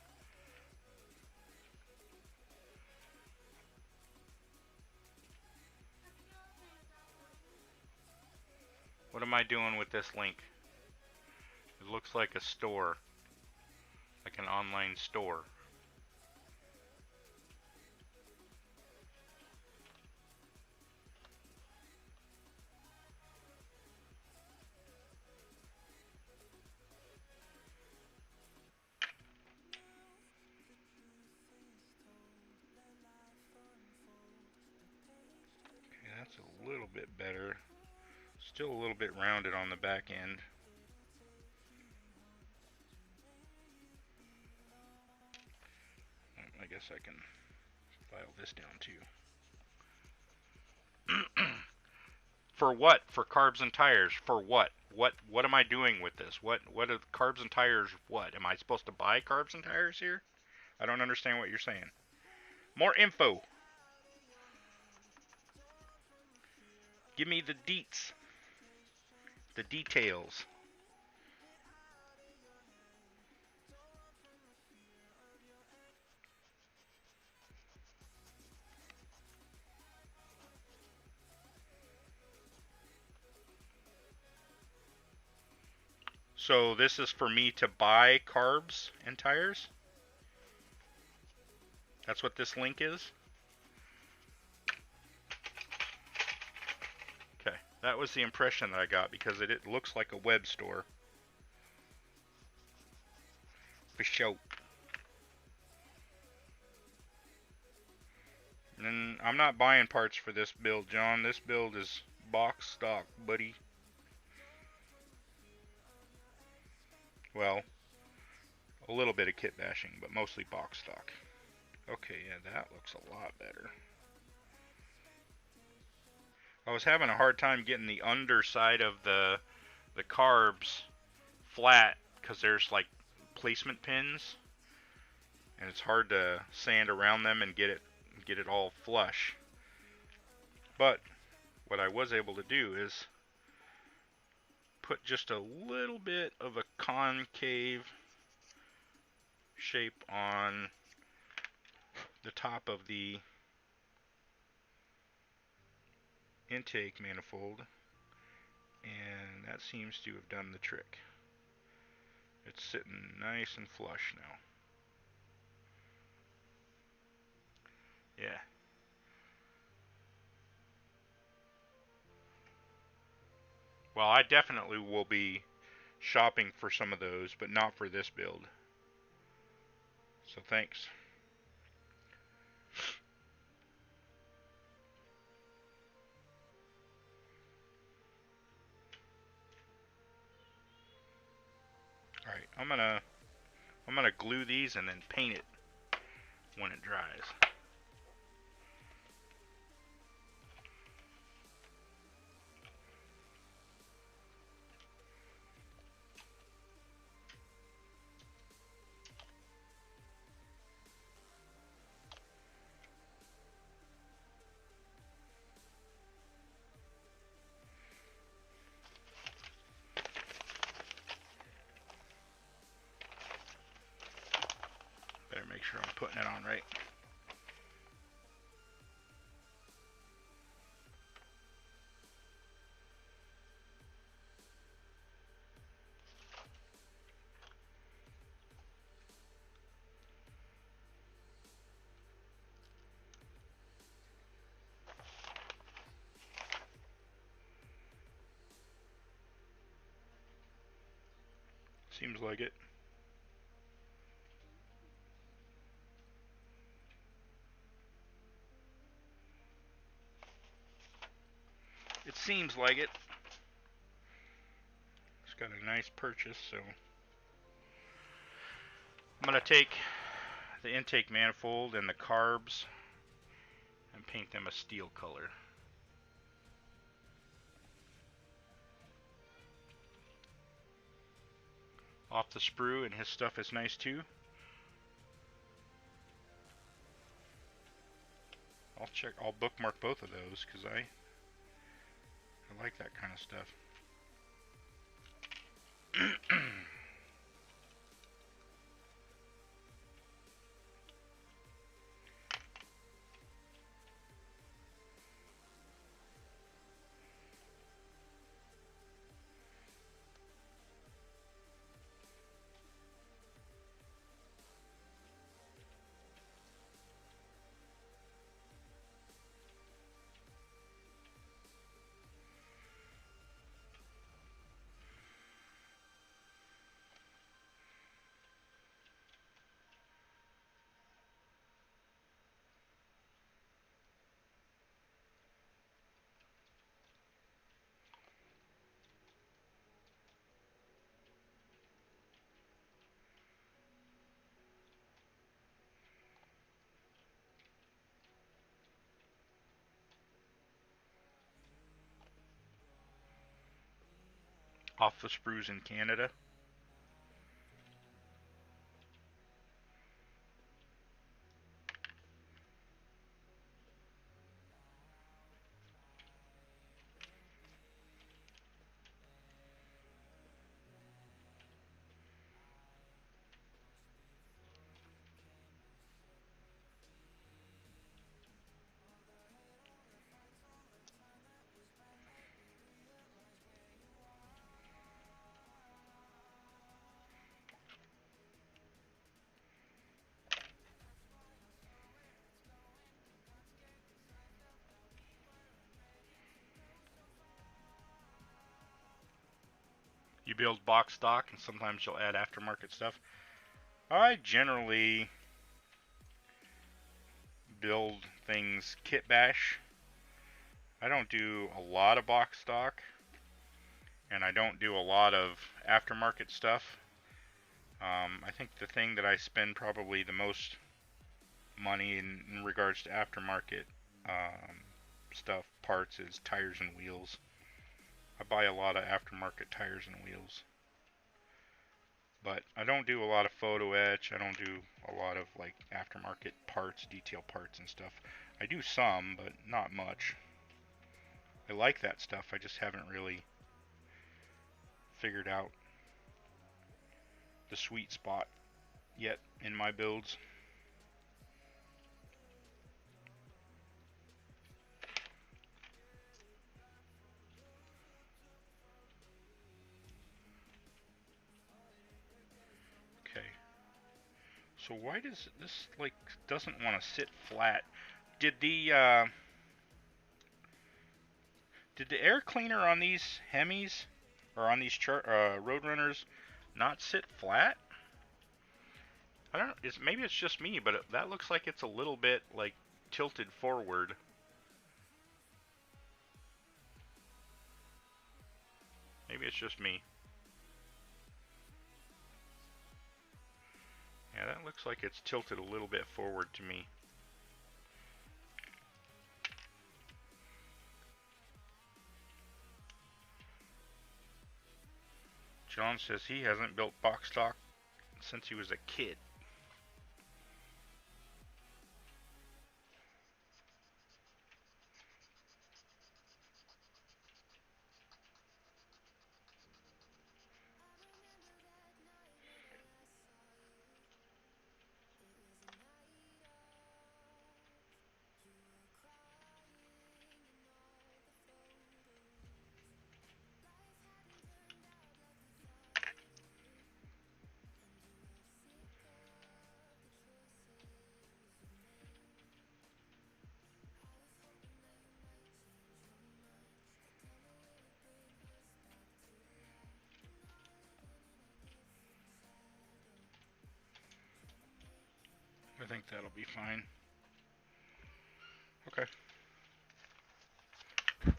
What am I doing with this link? It looks like a store. Like an online store. Okay, that's a little bit better. Still a little bit rounded on the back end. I guess I can file this down too. For what? For carbs and tires. For what? What am I doing with this? What are carbs and tires? What? Am I supposed to buy carbs and tires here? I don't understand what you're saying. More info. Give me the deets. The details. So this is for me to buy carbs and tires? That's what this link is? Okay, that was the impression that I got because it looks like a web store. For sure. And I'm not buying parts for this build, John. This build is box stock, buddy. Well, a little bit of kit bashing, but mostly box stock. Okay, yeah, that looks a lot better. I was having a hard time getting the underside of the carbs flat because there's like placement pins, and it's hard to sand around them and get it all flush. But what I was able to do is put just a little bit of a concave shape on the top of the intake manifold, and that seems to have done the trick. It's sitting nice and flush now. Yeah. Well, I definitely will be shopping for some of those, but not for this build. So thanks. All right, I'm gonna glue these and then paint it when it dries. Better make sure I'm putting it on right. Seems like it. It seems like it. It's got a nice purchase, so I'm gonna take the intake manifold and the carbs and paint them a steel color. Off the sprue, and his stuff is nice too. I'll bookmark both of those because I like that kind of stuff. Off the sprues in Canada. You build box stock, and sometimes you'll add aftermarket stuff. I generally build things kit bash. I don't do a lot of box stock, and I don't do a lot of aftermarket stuff. I think the thing that I spend probably the most money in regards to aftermarket stuff, parts, is tires and wheels. I buy a lot of aftermarket tires and wheels. But I don't do a lot of photo etch. I don't do a lot of like aftermarket parts, detail parts and stuff. I do some, but not much. I like that stuff. I just haven't really figured out the sweet spot yet in my builds. Okay. So why does this like doesn't want to sit flat? Did Did the air cleaner on these Hemis or on these Roadrunners not sit flat? I don't know. Maybe it's just me, but that looks like it's a little bit like tilted forward. Maybe it's just me. Yeah, that looks like it's tilted a little bit forward to me. John says he hasn't built box stock since he was a kid. I think that'll be fine. Okay. Put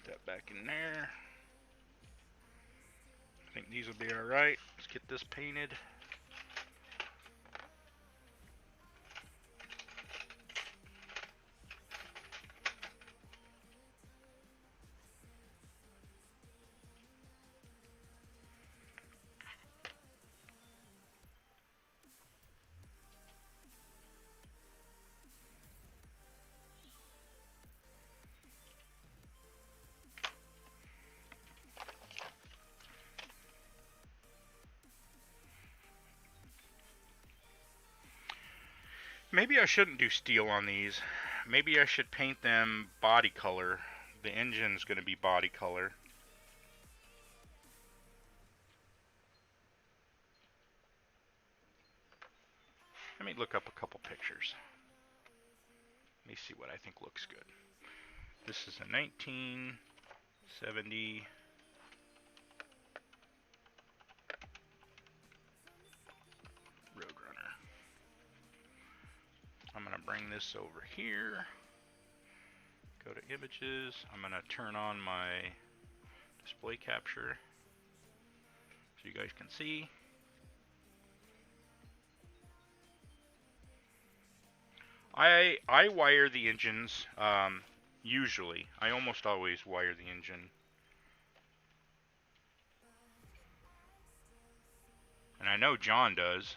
that back in there. I think these will be alright. Let's get this painted. Maybe I shouldn't do steel on these. Maybe I should paint them body color. The engine's going to be body color. Let me look up a couple pictures. Let me see what I think looks good. This is a 1970 Roadrunner. I'm going to bring this over here. Go to images. I'm going to turn on my display capture so you guys can see. I wire the engines, usually. I almost always wire the engine. And I know John does.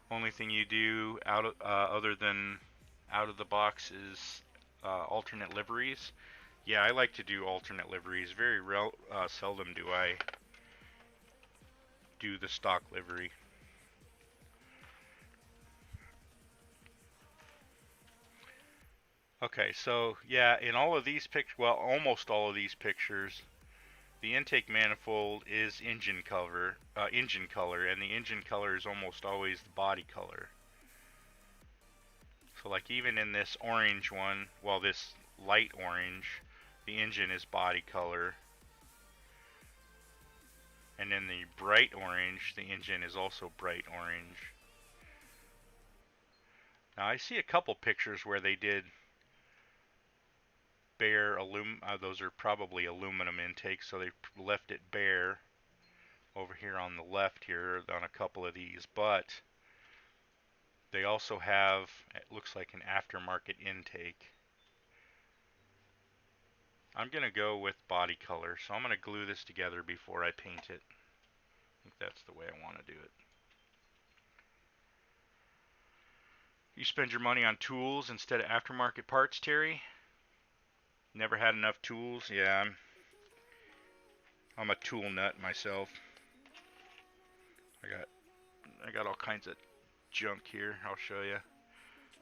Only thing you do other than out of the box is alternate liveries. Yeah, I like to do alternate liveries. Very seldom do I do the stock livery. Okay, so yeah, in all of these pictures, well, almost all of these pictures, the intake manifold is engine color, and the engine color is almost always the body color. So like even in this orange one, well, this light orange, the engine is body color. And in the bright orange, the engine is also bright orange. Now I see a couple pictures where they did bare those are probably aluminum intakes, so they left it bare over here on the left here on a couple of these, but they also have, it looks like an aftermarket intake. I'm gonna go with body color, so I'm gonna glue this together before I paint it. I think that's the way I want to do it. You spend your money on tools instead of aftermarket parts, Terry? Never had enough tools? Yeah, I'm a tool nut myself. I got all kinds of junk here. I'll show you.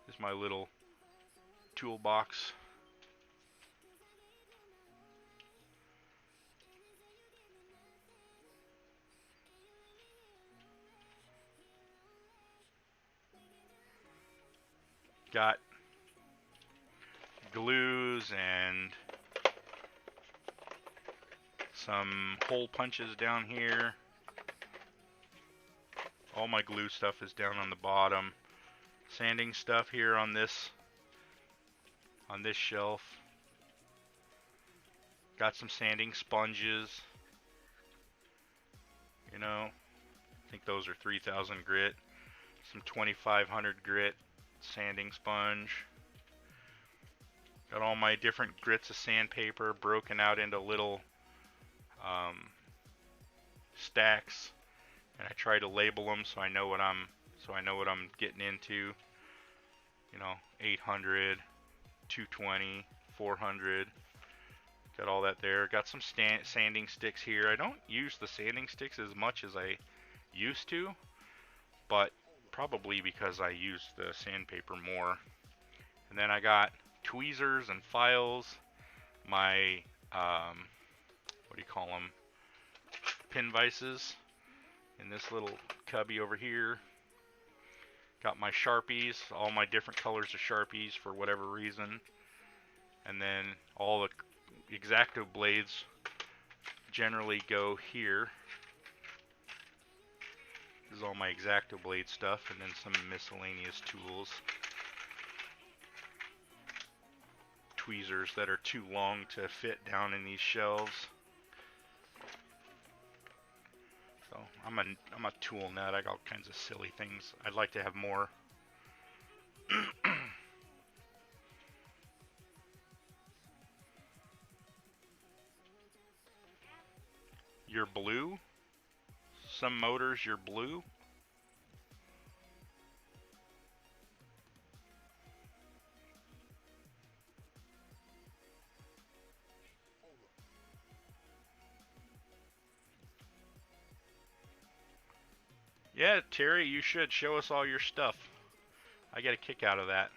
This is my little toolbox. Got glues and some hole punches down here. All my glue stuff is down on the bottom. Sanding stuff here on this shelf. Got some sanding sponges. You know, I think those are 3000 grit. Some 2500 grit sanding sponge. Got all my different grits of sandpaper broken out into little stacks, and I try to label them so I know what I'm getting into. You know, 800, 220, 400. Got all that there. Got some sanding sticks here. I don't use the sanding sticks as much as I used to, but probably because I use the sandpaper more. And then I got tweezers and files, my what do you call them, pin vices in this little cubby over here. Got my Sharpies, all my different colors of Sharpies for whatever reason. And then all the X-Acto blades generally go here. This is all my X-Acto blade stuff, and then some miscellaneous tools. Tweezers that are too long to fit down in these shelves. So I'm a tool nut. I got all kinds of silly things. I'd like to have more. You're blue? Some motors you're blue? Yeah, Terry, you should show us all your stuff. I get a kick out of that.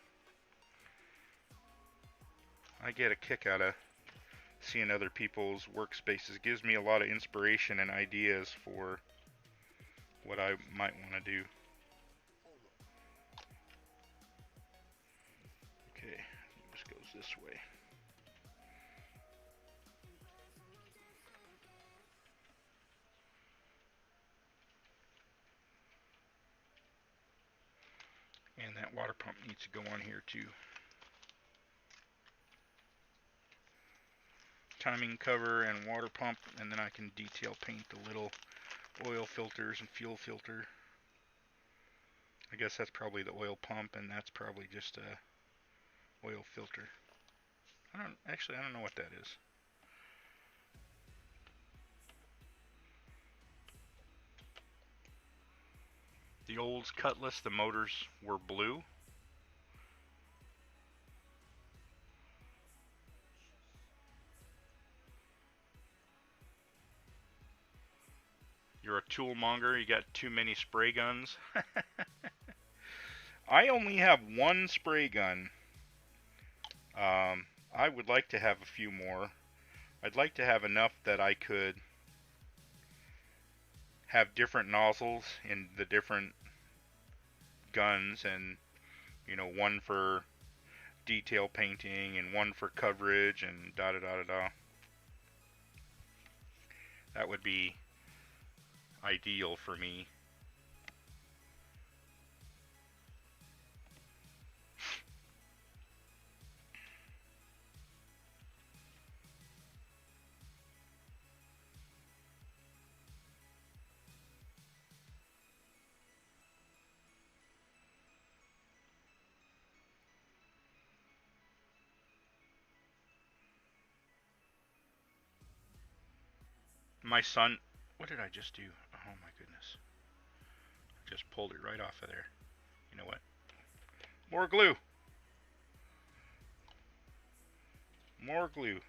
I get a kick out of seeing other people's workspaces. It gives me a lot of inspiration and ideas for what I might want to do. Okay, this goes this way. And that water pump needs to go on here too. Timing cover and water pump, and then I can detail paint the little oil filters and fuel filter. I guess that's probably the oil pump, and that's probably just a oil filter. I don't know what that is. The old Cutlass, the motors were blue. You're a tool monger, you got too many spray guns. I only have one spray gun. I would like to have a few more. I'd like to have enough that I could have different nozzles in the different guns, and you know, one for detail painting and one for coverage and da da da da da. That would be ideal for me. My son, what did I just do? Oh my goodness. I just pulled it right off of there. You know what? More glue. More glue.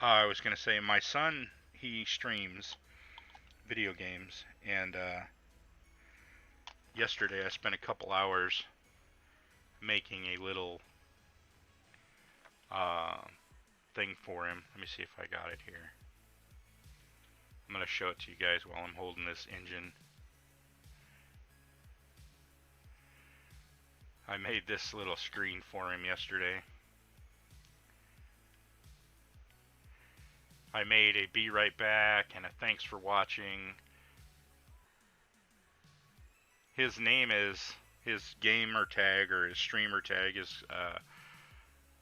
I was going to say, my son, he streams video games, and yesterday I spent a couple hours making a little thing for him. Let me see if I got it here. I'm going to show it to you guys while I'm holding this engine. I made this little screen for him yesterday. I made a be right back and a thanks for watching. His name is, his gamer tag or his streamer tag is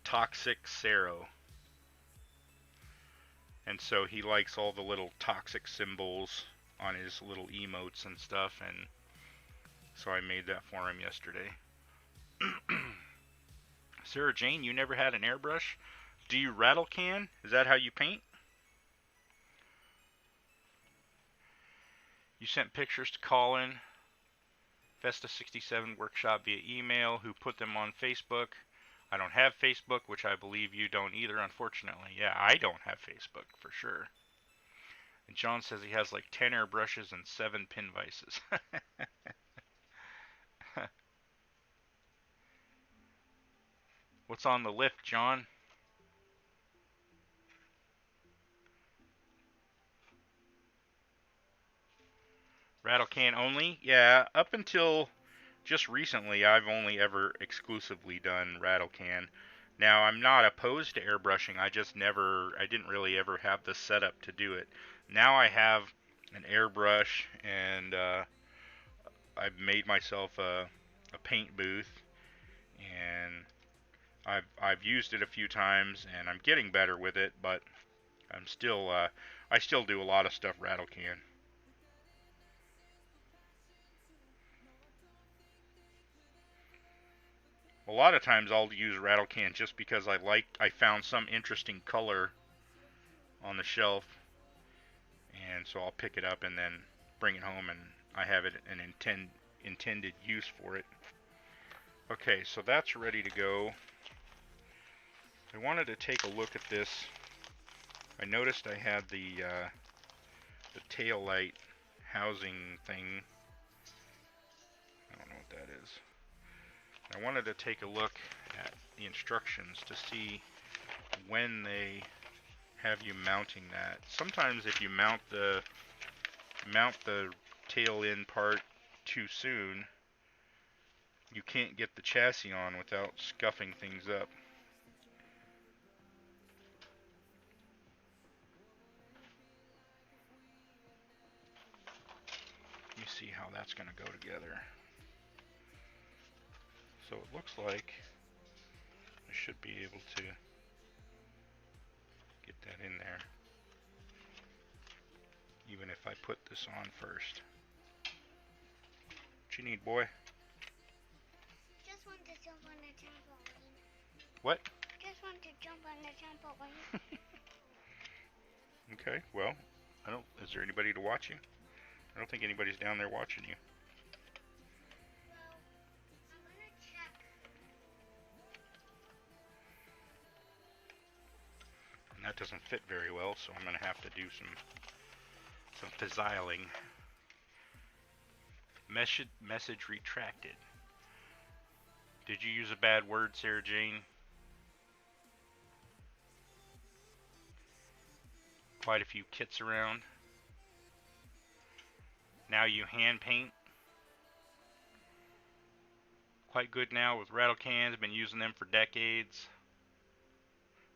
Toxic Cero. And so he likes all the little toxic symbols on his little emotes and stuff, and so I made that for him yesterday. Sarah Jane, you never had an airbrush? Do you rattle can? Is that how you paint? You sent pictures to Colin, Festa67 workshop via email, who put them on Facebook. I don't have Facebook, which I believe you don't either, unfortunately. Yeah, I don't have Facebook, for sure. And John says he has like 10 airbrushes and 7 pin vices. What's on the lift, John? Rattle can only? Yeah, up until just recently, I've only ever exclusively done rattle can. Now, I'm not opposed to airbrushing, I didn't really ever have the setup to do it. Now I have an airbrush, and I've made myself a paint booth, and I've used it a few times, and I'm getting better with it, but I'm still, I still do a lot of stuff rattle can. A lot of times I'll use rattle can just because I found some interesting color on the shelf, and so I'll pick it up and then bring it home, and I have it an intended use for it. Okay, so that's ready to go. I wanted to take a look at this. I noticed I had the tail light housing thing. I don't know what that is. I wanted to take a look at the instructions to see when they have you mounting that. Sometimes if you mount the tail end part too soon, you can't get the chassis on without scuffing things up. Let me see how that's going to go together. So it looks like I should be able to get that in there, even if I put this on first. What you need, boy? Just want to jump on the trampoline. What? Just want to jump on the trampoline. Okay, well, is there anybody to watch you? I don't think anybody's down there watching you. Well, I'm gonna check. And that doesn't fit very well, so I'm gonna have to do some fizziling. Message retracted. Did you use a bad word, Sarah Jane? Quite a few kits around. Now you hand paint. Quite good now with rattle cans. Been using them for decades.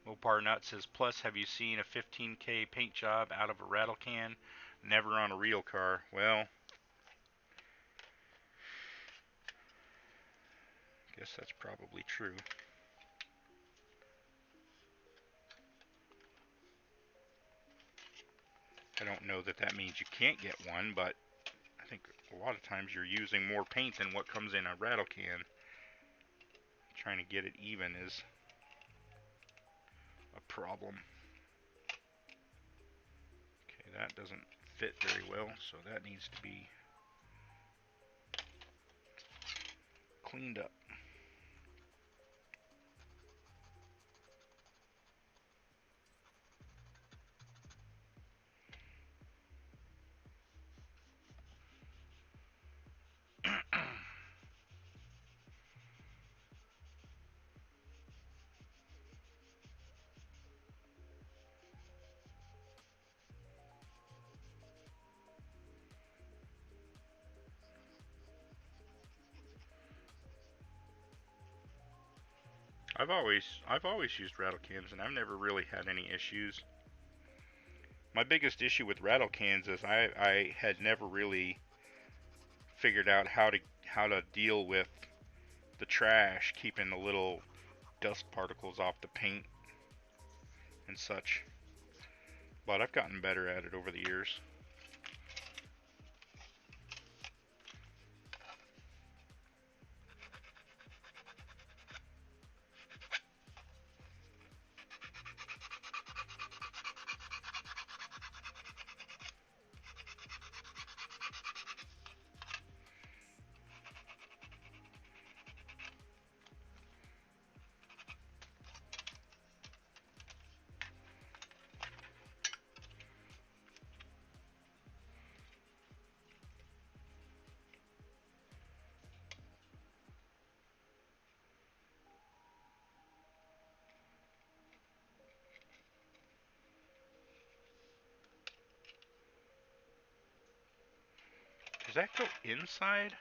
Mopar Nut says, plus have you seen a 15K paint job out of a rattle can? Never on a real car. Well, guess that's probably true. I don't know that that means you can't get one, but I think a lot of times you're using more paint than what comes in a rattle can. Trying to get it even is a problem. Okay, that doesn't fit very well, so that needs to be cleaned up. I've always used rattle cans, and I've never really had any issues. My biggest issue with rattle cans is I had never really figured out how to deal with the trash, keeping the little dust particles off the paint and such. But I've gotten better at it over the years. Does that go inside?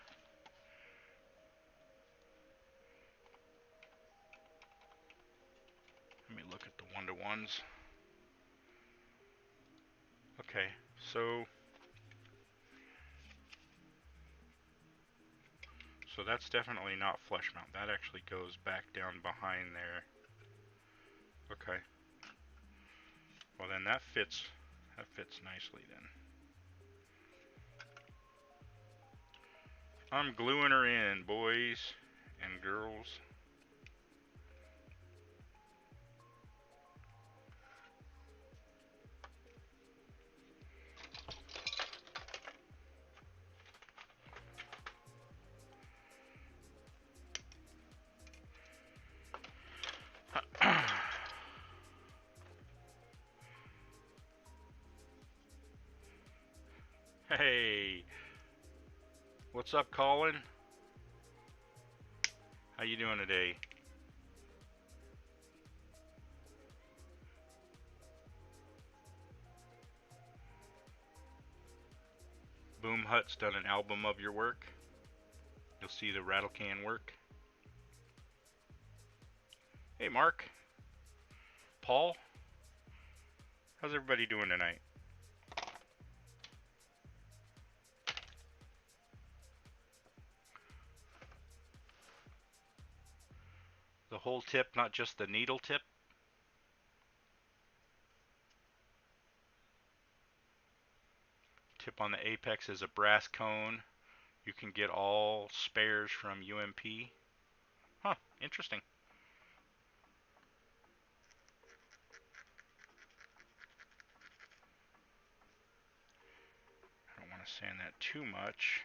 Let me look at the one-to-ones. Okay, so that's definitely not flush mount. That actually goes back down behind there. Okay. Well then that fits nicely then. I'm gluing her in, boys and girls. Hey, what's up, Colin? How you doing today? Boom Hut's done an album of your work. You'll see the rattle can work. Hey, Mark. Paul. How's everybody doing tonight? The whole tip, not just the needle tip. Tip on the apex is a brass cone. You can get all spares from UMP. Huh, interesting. I don't want to sand that too much.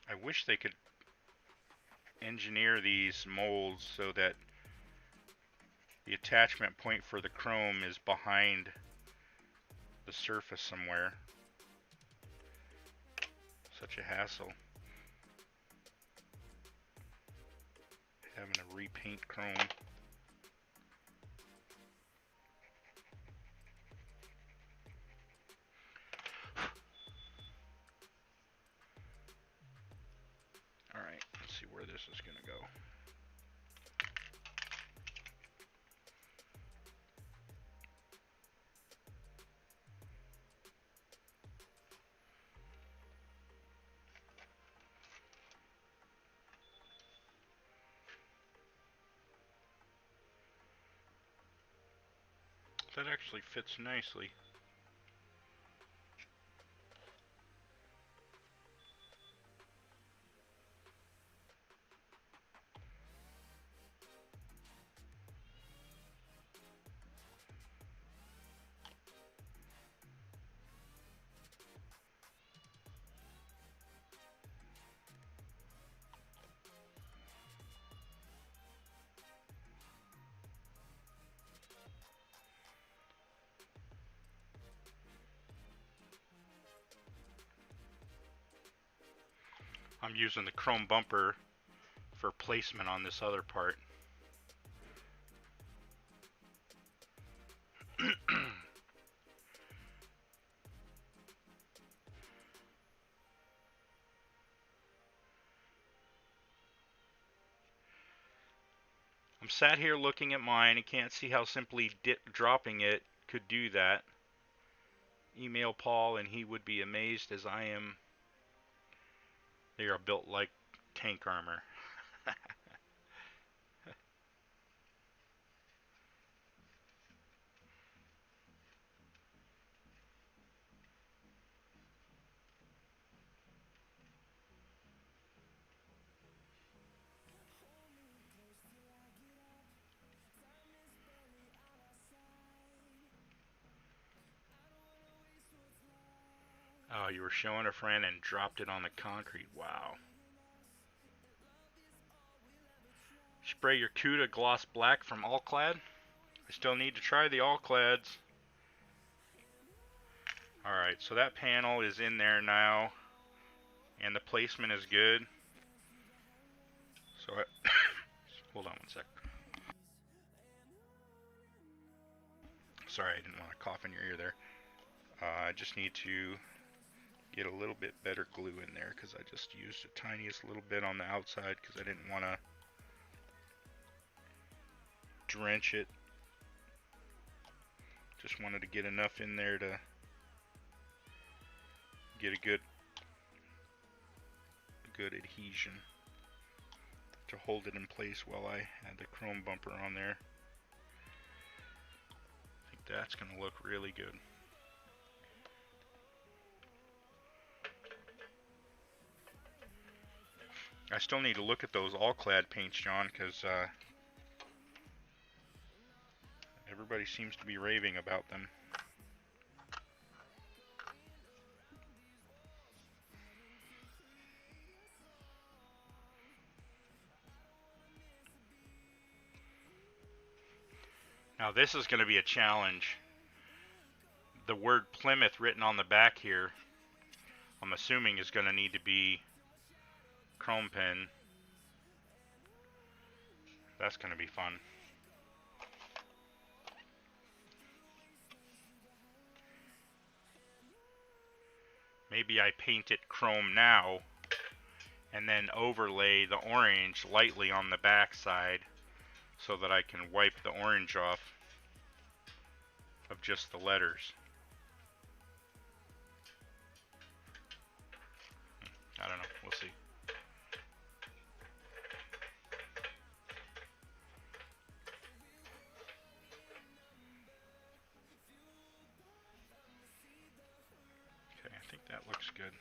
I wish they could engineer these molds so that the attachment point for the chrome is behind the surface somewhere. Such a hassle having to repaint chrome. Alright, let's see where this is going to go. That actually fits nicely. I'm using the chrome bumper for placement on this other part. I'm sat here looking at mine and can't see how simply dropping it could do that. Email Paul and he would be amazed as I am. They are built like tank armor. Oh, you were showing a friend and dropped it on the concrete. Wow. Spray your Cuda Gloss Black from Allclad. I still need to try the Allclads. Alright, so that panel is in there now. And the placement is good. So hold on one sec. Sorry, I didn't want to cough in your ear there. I just need to get a little bit better glue in there because I just used the tiniest little bit on the outside because I didn't want to drench it. Just wanted to get enough in there to get a good adhesion to hold it in place while I had the chrome bumper on there. I think that's going to look really good. I still need to look at those Allclad paints, John, because everybody seems to be raving about them. Now this is going to be a challenge. The word Plymouth written on the back here, I'm assuming is going to need to be chrome pen. That's going to be fun. Maybe I paint it chrome now and then overlay the orange lightly on the back side so that I can wipe the orange off of just the letters. I don't know, we'll see. Okay, I think that looks good.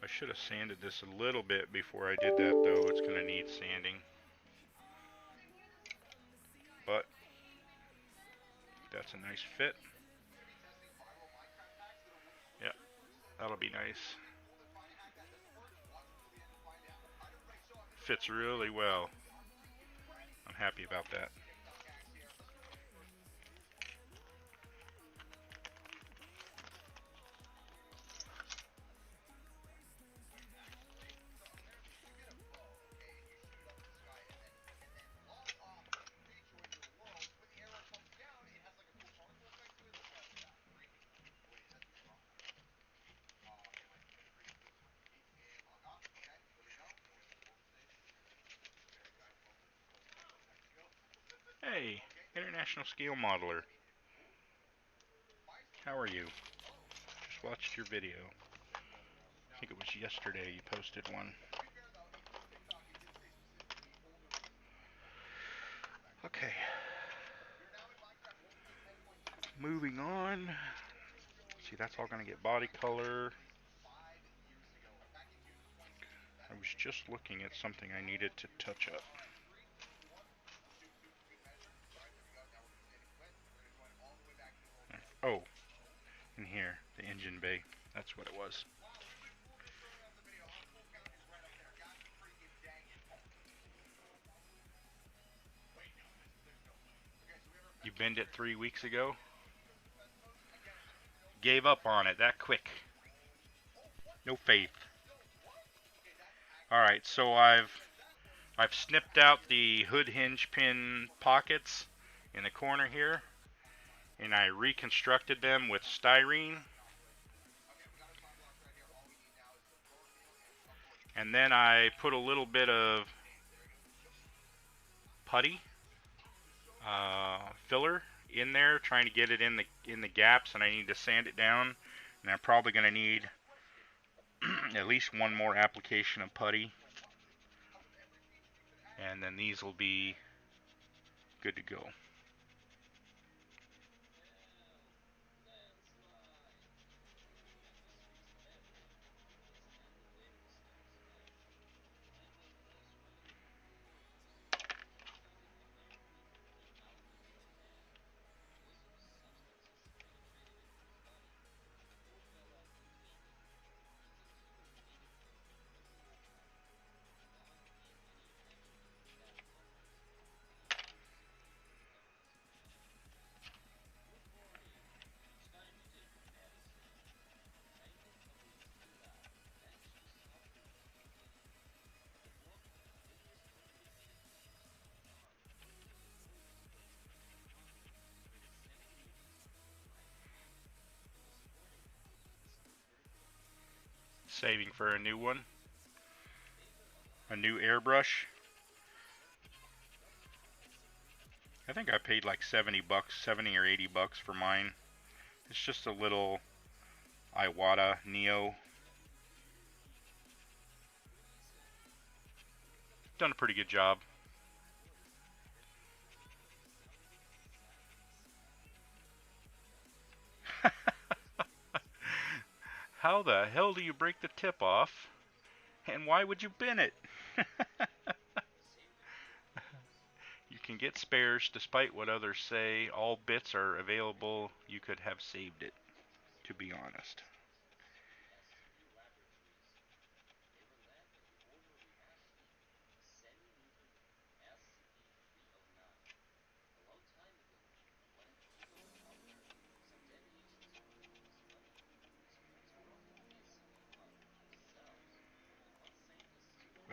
I should have sanded this a little bit before I did that though. It's going to need sanding. But that's a nice fit. Yep, that'll be nice. Fits really well. I'm happy about that. Hey, International Scale Modeler. How are you? Just watched your video. I think it was yesterday you posted one. Okay. Moving on. See, that's all going to get body color. I was just looking at something I needed to touch up. Oh, in here, the engine bay. That's what it was. You bend it 3 weeks ago? Gave up on it that quick. No faith. Alright, so I've snipped out the hood hinge pin pockets in the corner here, and I reconstructed them with styrene. And then I put a little bit of putty filler in there, trying to get it in the gaps, and I need to sand it down. And I'm probably going to need at least one more application of putty, and then these will be good to go. Saving for a new one, a new airbrush. I think I paid like 70 bucks, 70 or 80 bucks for mine. It's just a little Iwata Neo. Done a pretty good job. How the hell do you break the tip off? And why would you bin it? You can get spares despite what others say. All bits are available. You could have saved it, to be honest.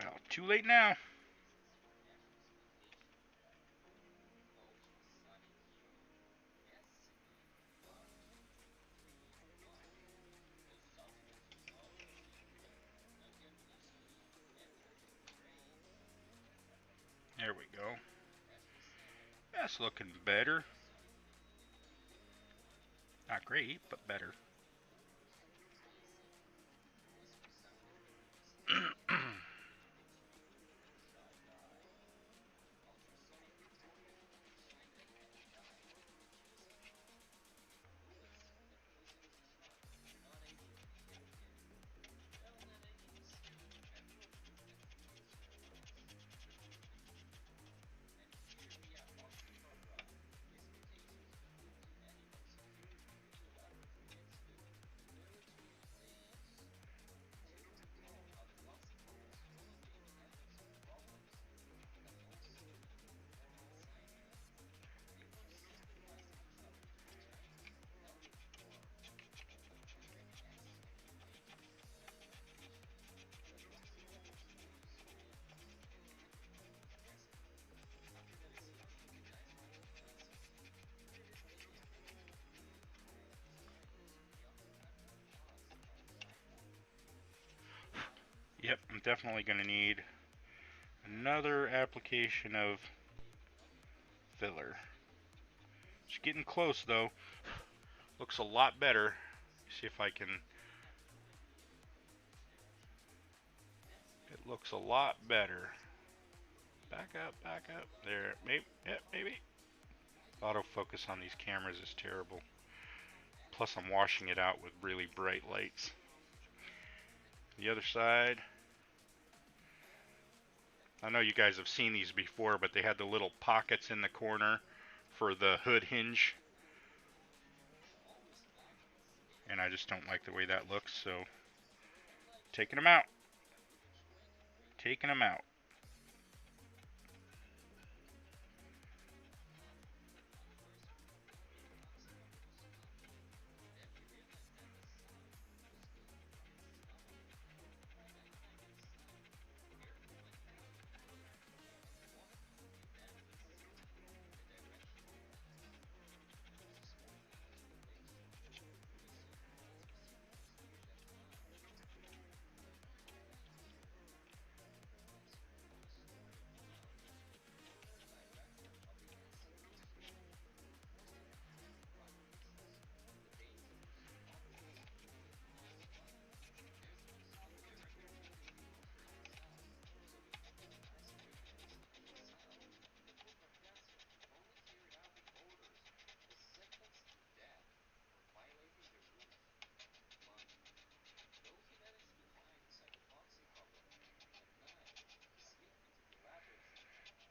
Well, too late now. There we go. That's looking better. Not great, but better. Yep, I'm definitely going to need another application of filler. It's getting close though. Looks a lot better. See if I can. It looks a lot better. Back up, back up. There, maybe, yeah, maybe. Autofocus on these cameras is terrible. Plus I'm washing it out with really bright lights. The other side. I know you guys have seen these before, but they had the little pockets in the corner for the hood hinge. And I just don't like the way that looks, so taking them out. Taking them out.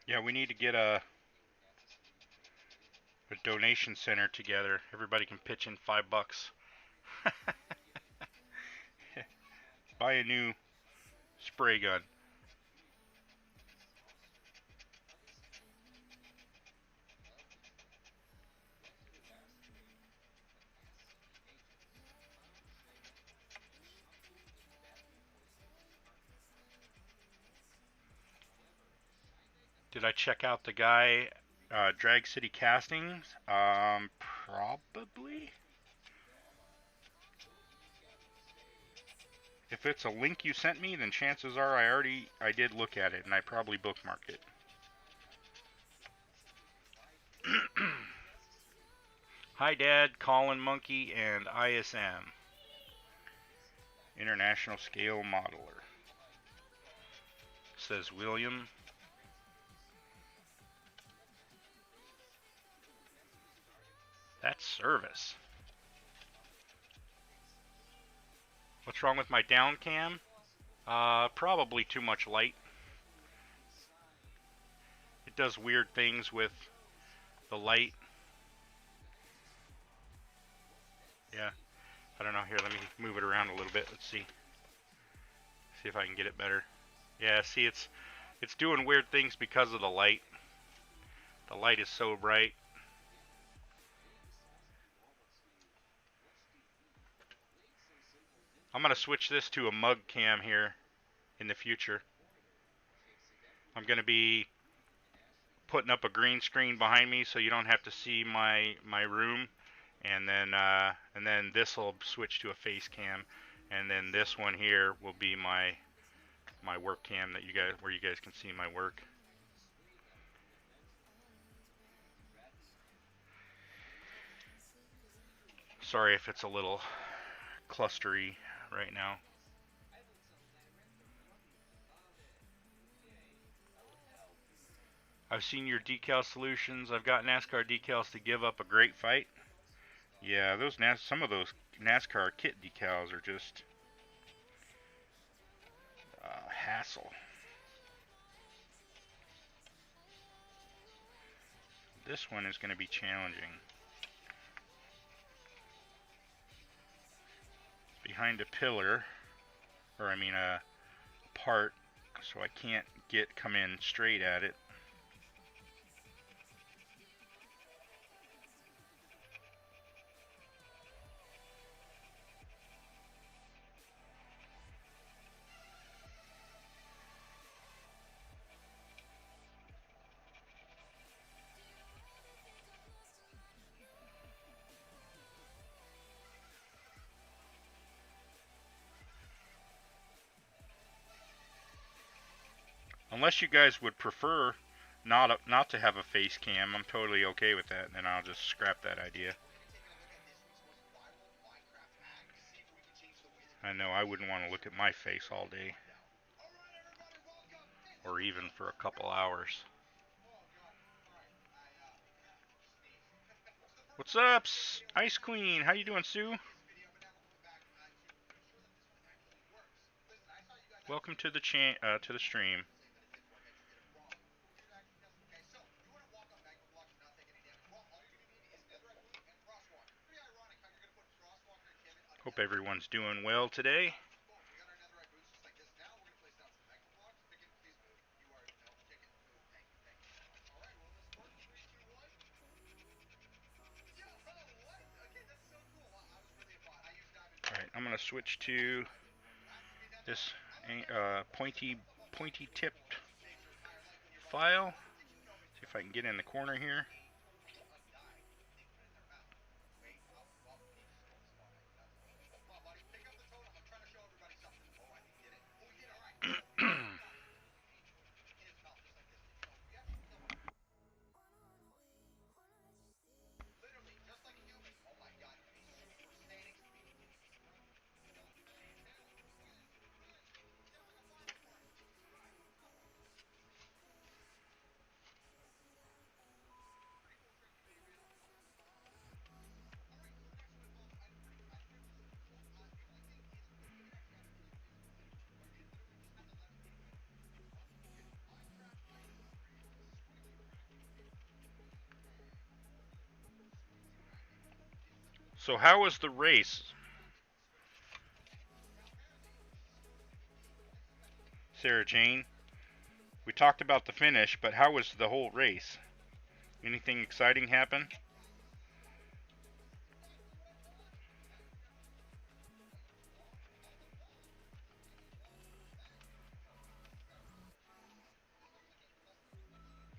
Yeah, we need to get a donation center together. Everybody can pitch in $5. Buy a new spray gun. Did I check out the guy, Drag City Castings? Probably. If it's a link you sent me, then chances are I did look at it, and I probably bookmarked it. Hi Dad, Colin Monkey, and ISM. International Scale Modeler. Says William. That's service. What's wrong with my down cam? Probably too much light. It does weird things with the light. Yeah. I don't know. Here, let me move it around a little bit. Let's see. See if I can get it better. Yeah, see, it's doing weird things because of the light. The light is so bright. I'm going to switch this to a mug cam here in the future. I'm going to be putting up a green screen behind me so you don't have to see my room, and then this will switch to a face cam, and then this one here will be my work cam where you guys can see my work. Sorry if it's a little clustery right now. I've seen your decal solutions. I've got NASCAR decals to give up a great fight. Yeah, some of those NASCAR kit decals are just hassle. This one is going to be challenging. Behind a pillar, or I mean a part, so I can't come in straight at it. Unless you guys would prefer not to have a face cam, I'm totally okay with that, and then I'll just scrap that idea. I know I wouldn't want to look at my face all day, or even for a couple hours. What's up, Ice Queen? How you doing, Sue? Welcome to the stream. Hope everyone's doing well today. Alright, I'm going to switch to this pointy tipped file. See if I can get in the corner here. So how was the race? Sarah Jane? We talked about the finish, but how was the whole race? Anything exciting happen?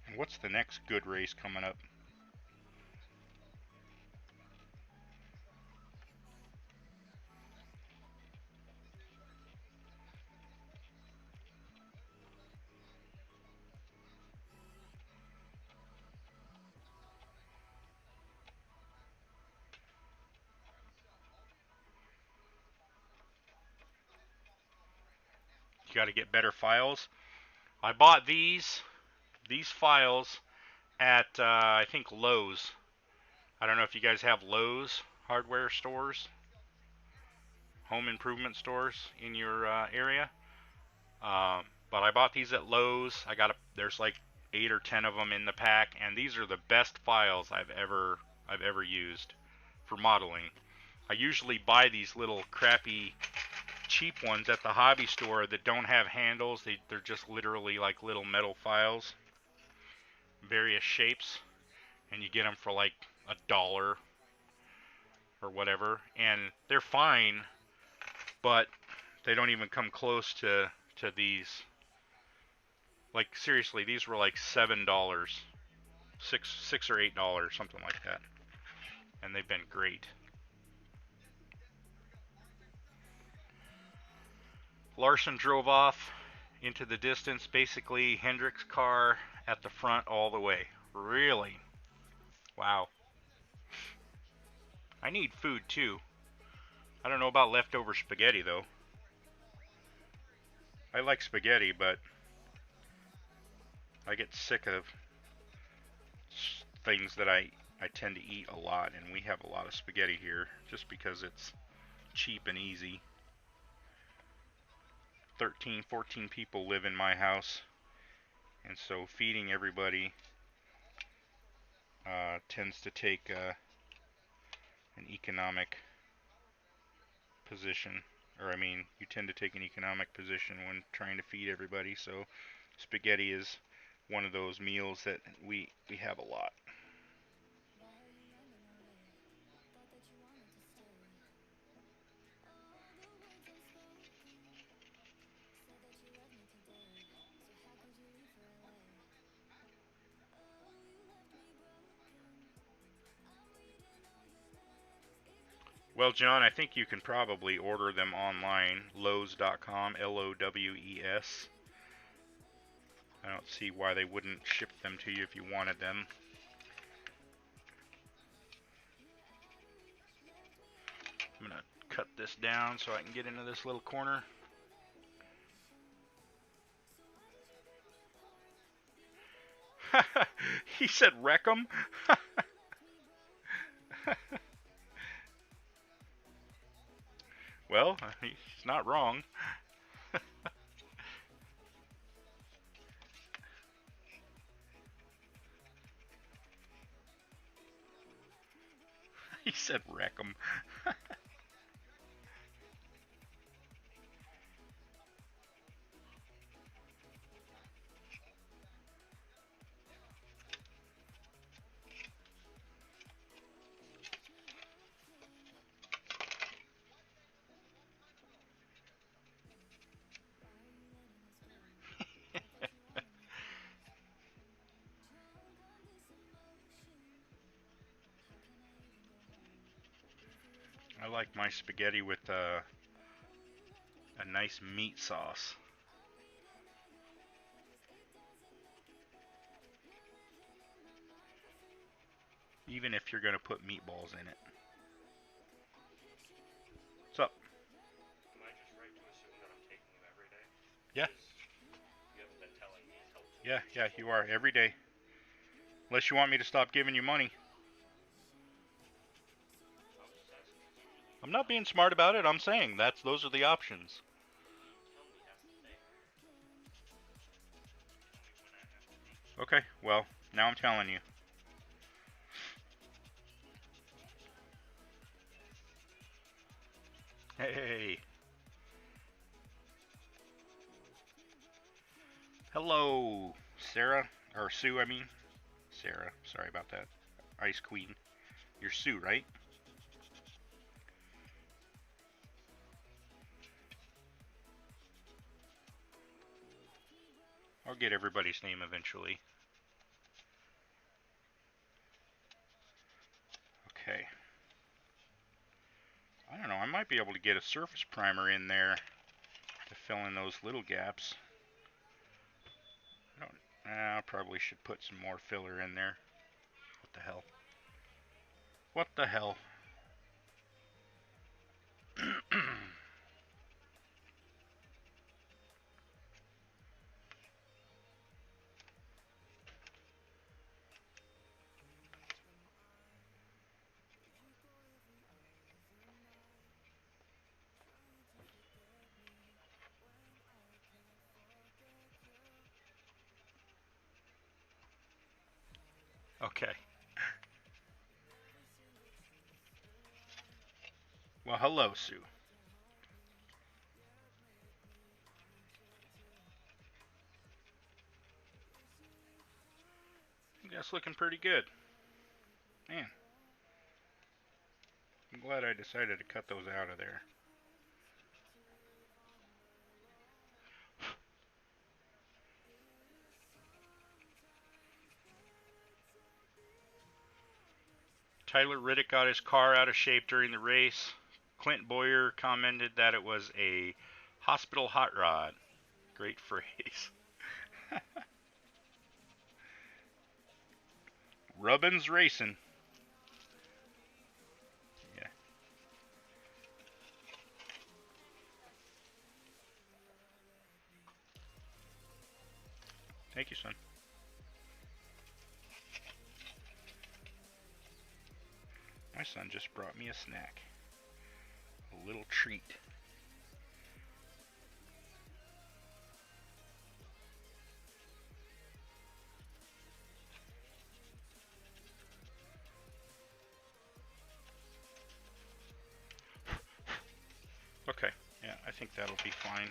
And what's the next good race coming up? You got to get better files. I bought these files at I think Lowe's. I don't know if you guys have Lowe's hardware stores, home improvement stores in your area. But I bought these at Lowe's. There's like 8 or 10 of them in the pack, and these are the best files I've ever used for modeling. I usually buy these little crappy cheap ones at the hobby store that don't have handles. They're just literally like little metal files, various shapes, and you get them for like $1 or whatever, and they're fine, but they don't even come close to these. Like seriously, these were like $7, $6 or $8, something like that, and they've been great. Larson drove off into the distance, basically Hendrick's car at the front all the way. Really? Wow. I need food too. I don't know about leftover spaghetti though. I like spaghetti, but I get sick of things that I tend to eat a lot, and we have a lot of spaghetti here just because it's cheap and easy. 13, 14 people live in my house, and so feeding everybody tends to take an economic position, or I mean, you tend to take an economic position when trying to feed everybody, so spaghetti is one of those meals that we have a lot. Well, John, I think you can probably order them online, Lowes.com, Lowes. I don't see why they wouldn't ship them to you if you wanted them. I'm going to cut this down so I can get into this little corner. He said wreck 'em? Well, he's not wrong. He said wreck 'em. I like my spaghetti with a nice meat sauce. Even if you're going to put meatballs in it. What's up? Am I just right to assume that I'm taking them every day? Yeah. You haven't been telling me until today. Yeah, you are every day. Unless you want me to stop giving you money. I'm not being smart about it. I'm saying those are the options. Okay, well, now I'm telling you. Hey. Hello, Sarah. Or Sue, I mean. Sarah. Sorry about that. Ice Queen. You're Sue, right? I'll get everybody's name eventually. Okay. I don't know, I might be able to get a surface primer in there to fill in those little gaps. I probably should put some more filler in there. What the hell? What the hell? Okay. Well, hello, Sue. That's looking pretty good. Man. I'm glad I decided to cut those out of there. Tyler Riddick got his car out of shape during the race. Clint Boyer commented that it was a hospital hot rod. Great phrase. Rubbin's Racing. Yeah. Thank you, son. My son just brought me a snack. A little treat. Okay, yeah, I think that'll be fine.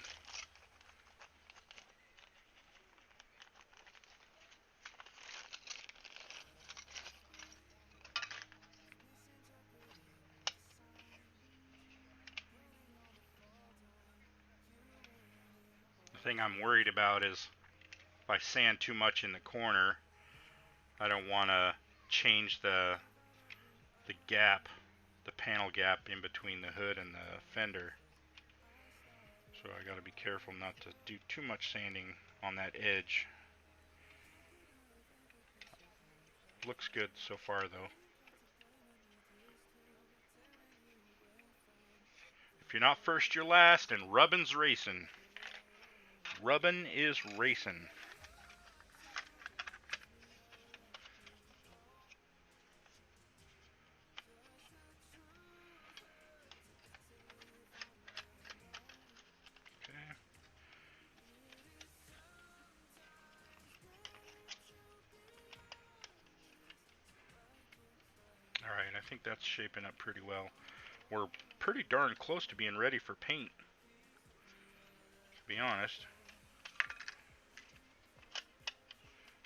The thing I'm worried about is if I sand too much in the corner, I don't want to change the gap, the panel gap in between the hood and the fender. So I gotta be careful not to do too much sanding on that edge. Looks good so far though. If you're not first, you're last, and Rubbin's Racing. Rubbin is racing. Okay. Alright, I think that's shaping up pretty well. We're pretty darn close to being ready for paint, to be honest.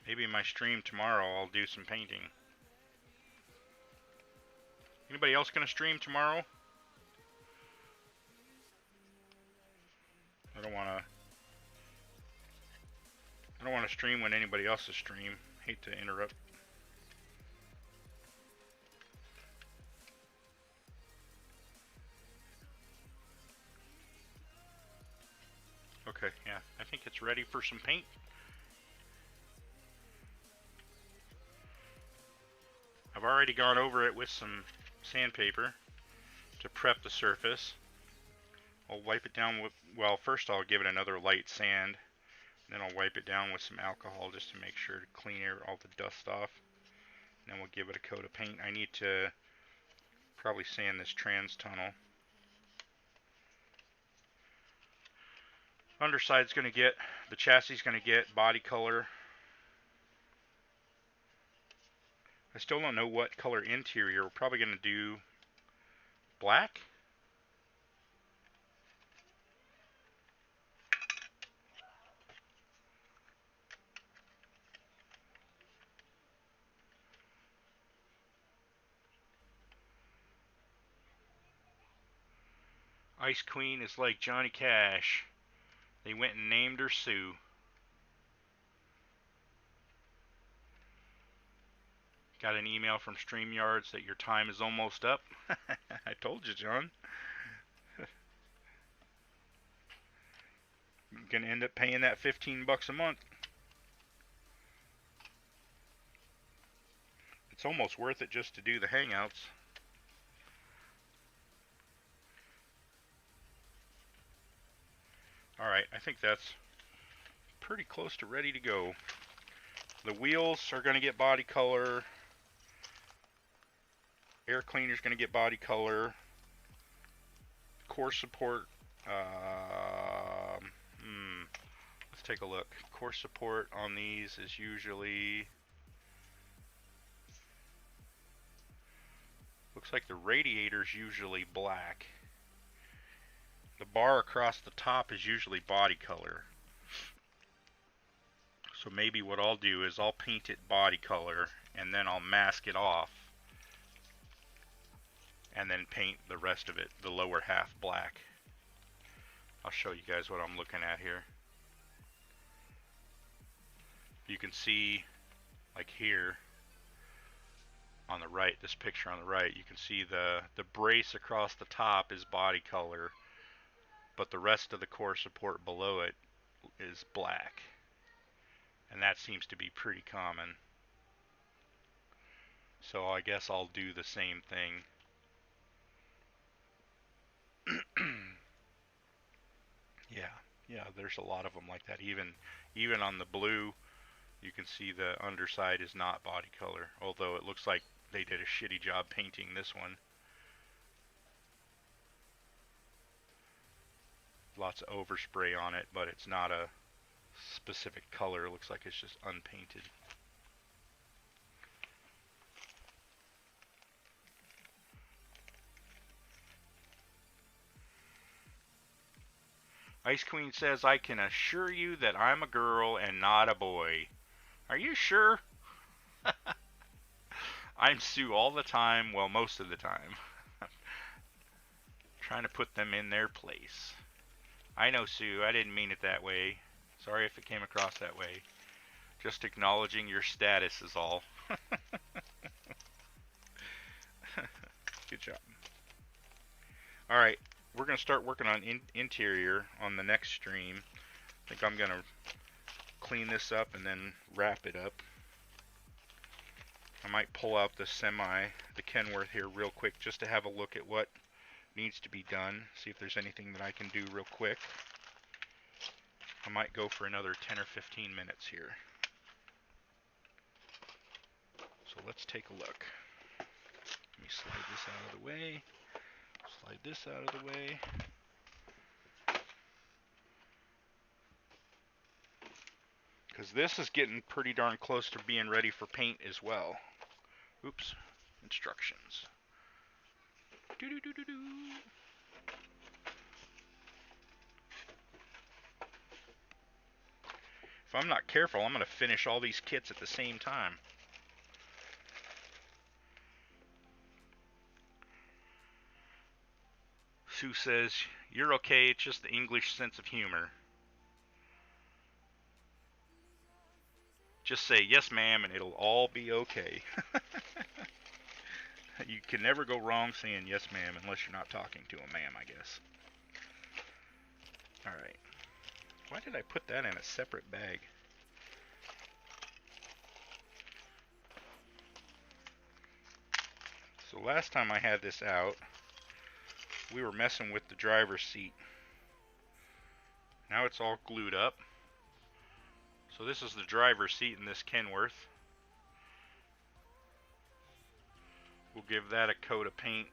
Maybe in my stream tomorrow I'll do some painting. Anybody else gonna stream tomorrow? I don't wanna stream when anybody else's stream. Hate to interrupt. Okay, yeah, I think it's ready for some paint. I've already gone over it with some sandpaper to prep the surface. I'll wipe it down with, well, first I'll give it another light sand, then I'll wipe it down with some alcohol just to make sure to clean all the dust off. Then we'll give it a coat of paint. I need to probably sand this trans tunnel. Underside's going to get, the chassis is going to get body color. I still don't know what color interior. We're probably going to do black. Ice Queen is like Johnny Cash. They went and named her Sue. Got an email from StreamYards that your time is almost up. I told you, John. You're gonna end up paying that $15 a month. It's almost worth it just to do the Hangouts. Alright, I think that's pretty close to ready to go. The wheels are going to get body color. Air cleaner's going to get body color. Core support. Let's take a look. Core support on these is usually... Looks like the radiator's usually black. The bar across the top is usually body color. So maybe what I'll do is I'll paint it body color and then I'll mask it off and then paint the rest of it, the lower half, black. I'll show you guys what I'm looking at here. You can see, like here on the right, this picture on the right, you can see the brace across the top is body color, but the rest of the core support below it is black. And that seems to be pretty common. So I guess I'll do the same thing. Yeah, there's a lot of them like that. Even on the blue, you can see the underside is not body color, although it looks like they did a shitty job painting this one. Lots of overspray on it, but it's not a specific color. It looks like it's just unpainted. Ice Queen says, I can assure you that I'm a girl and not a boy. Are you sure? I'm Sue all the time, well, most of the time. Trying to put them in their place. I know, Sue, I didn't mean it that way. Sorry if it came across that way. Just acknowledging your status is all. Good job. Alright, we're going to start working on interior on the next stream. I think I'm going to clean this up and then wrap it up. I might pull out the Kenworth here real quick just to have a look at what needs to be done. See if there's anything that I can do real quick. I might go for another 10 or 15 minutes here. So let's take a look. Let me slide this out of the way. Slide this out of the way. Because this is getting pretty darn close to being ready for paint as well. Oops. Instructions. Doo-doo-doo-doo-doo. If I'm not careful, I'm going to finish all these kits at the same time. Sue says, you're okay, it's just the English sense of humor. Just say, yes ma'am, and it'll all be okay. You can never go wrong saying yes ma'am unless you're not talking to a ma'am, I guess. Alright. Why did I put that in a separate bag? So last time I had this out, we were messing with the driver's seat. Now it's all glued up. So this is the driver's seat in this Kenworth. We'll give that a coat of paint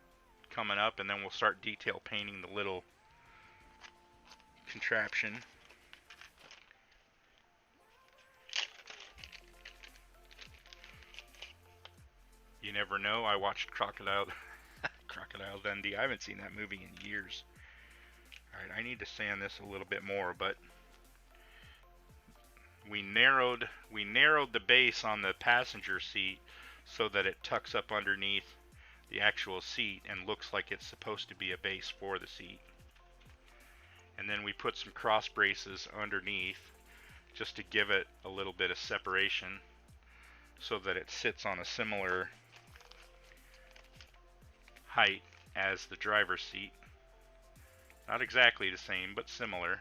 coming up, and then we'll start detail painting the little contraption. You never know. I watched Crocodile Dundee. I haven't seen that movie in years. Alright, I need to sand this a little bit more, but we narrowed the base on the passenger seat so that it tucks up underneath the actual seat and looks like it's supposed to be a base for the seat. and then we put some cross braces underneath just to give it a little bit of separation so that it sits on a similar height as the driver's seat. Not exactly the same, but similar.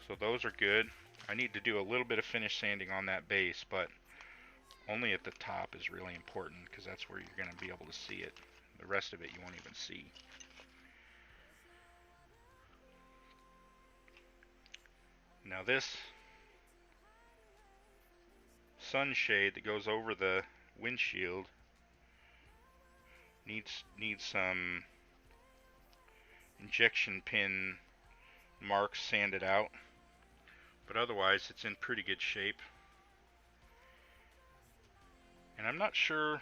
So those are good. I need to do a little bit of finish sanding on that base, but only at the top is really important because that's where you're going to be able to see it. The rest of it you won't even see. Now this sunshade that goes over the windshield needs some injection pin marks sanded out, but otherwise it's in pretty good shape. And I'm not sure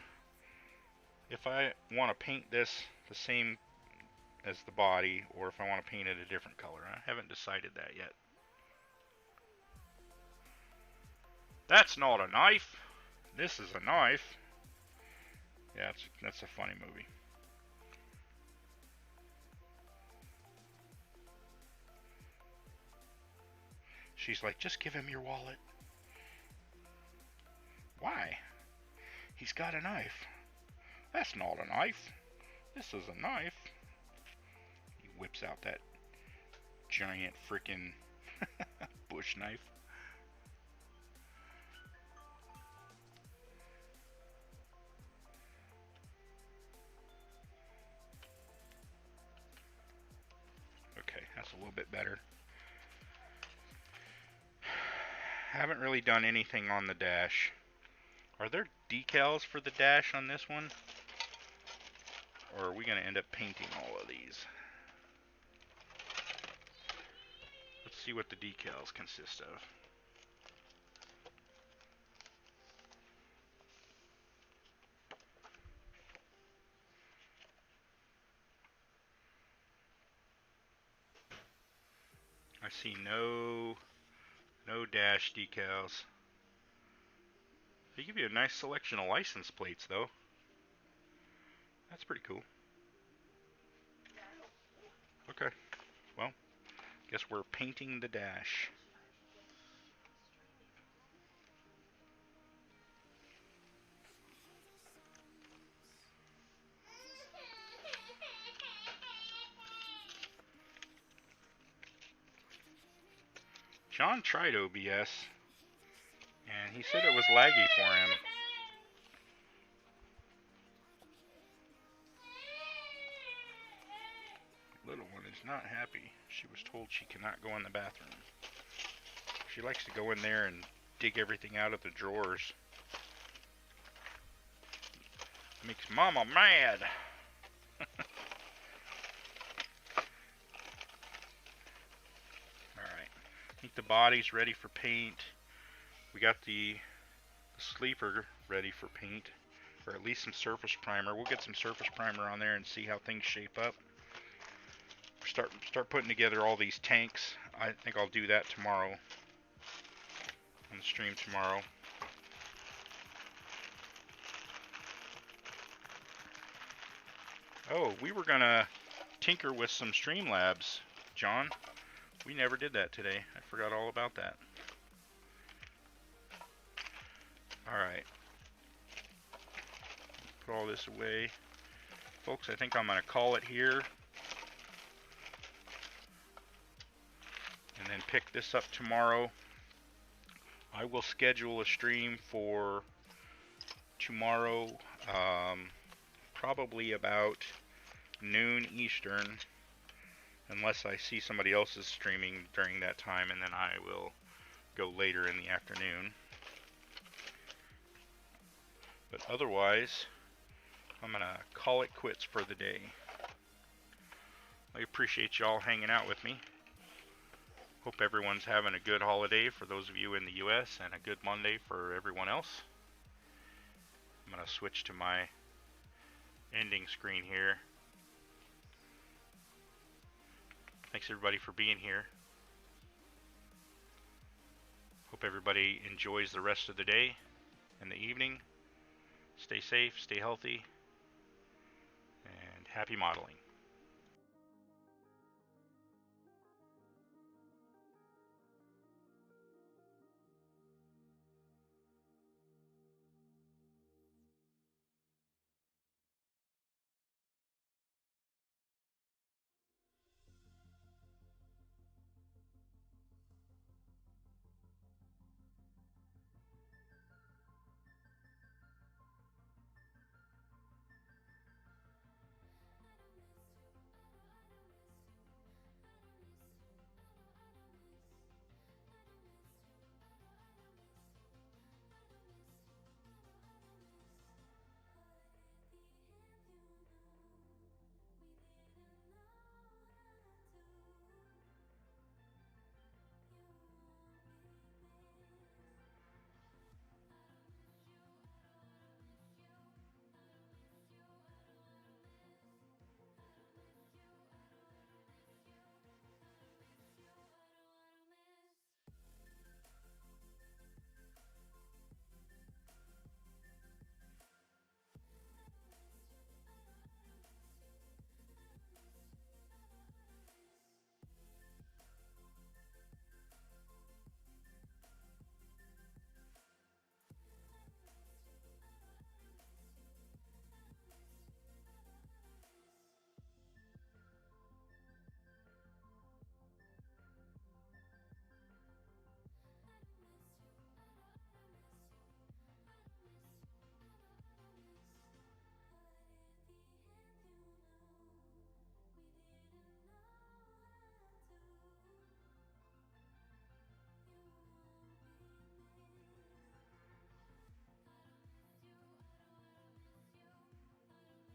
if I want to paint this the same as the body or if I want to paint it a different color. I haven't decided that yet. That's not a knife. This is a knife. Yeah, that's a funny movie. She's like, just give him your wallet. Why? He's got a knife. That's not a knife. This is a knife. He whips out that giant freaking bush knife. Okay, that's a little bit better. Haven't really done anything on the dash. Are there decals for the dash on this one? Or are we going to end up painting all of these? Let's see what the decals consist of. I see no dash decals. They give you a nice selection of license plates though. That's pretty cool. Okay, well, guess we're painting the dash. John tried OBS, and he said it was laggy for him. Little one is not happy. She was told she cannot go in the bathroom. She likes to go in there and dig everything out of the drawers. Makes Mama mad. Alright. I think the body's ready for paint. We got the sleeper ready for paint. Or at least some surface primer. We'll get some surface primer on there and see how things shape up. Start putting together all these tanks. I think I'll do that tomorrow. On the stream tomorrow. Oh, we were gonna tinker with some Streamlabs, John. We never did that today. I forgot all about that. Alright. Put all this away. Folks, I think I'm gonna call it here. And then pick this up tomorrow. I will schedule a stream for tomorrow, probably about noon Eastern, unless I see somebody else's streaming during that time, and then I will go later in the afternoon. But otherwise, I'm gonna call it quits for the day. I appreciate y'all hanging out with me. Hope everyone's having a good holiday for those of you in the US and a good Monday for everyone else. I'm going to switch to my ending screen here. Thanks everybody for being here. Hope everybody enjoys the rest of the day and the evening. Stay safe, stay healthy, and happy modeling.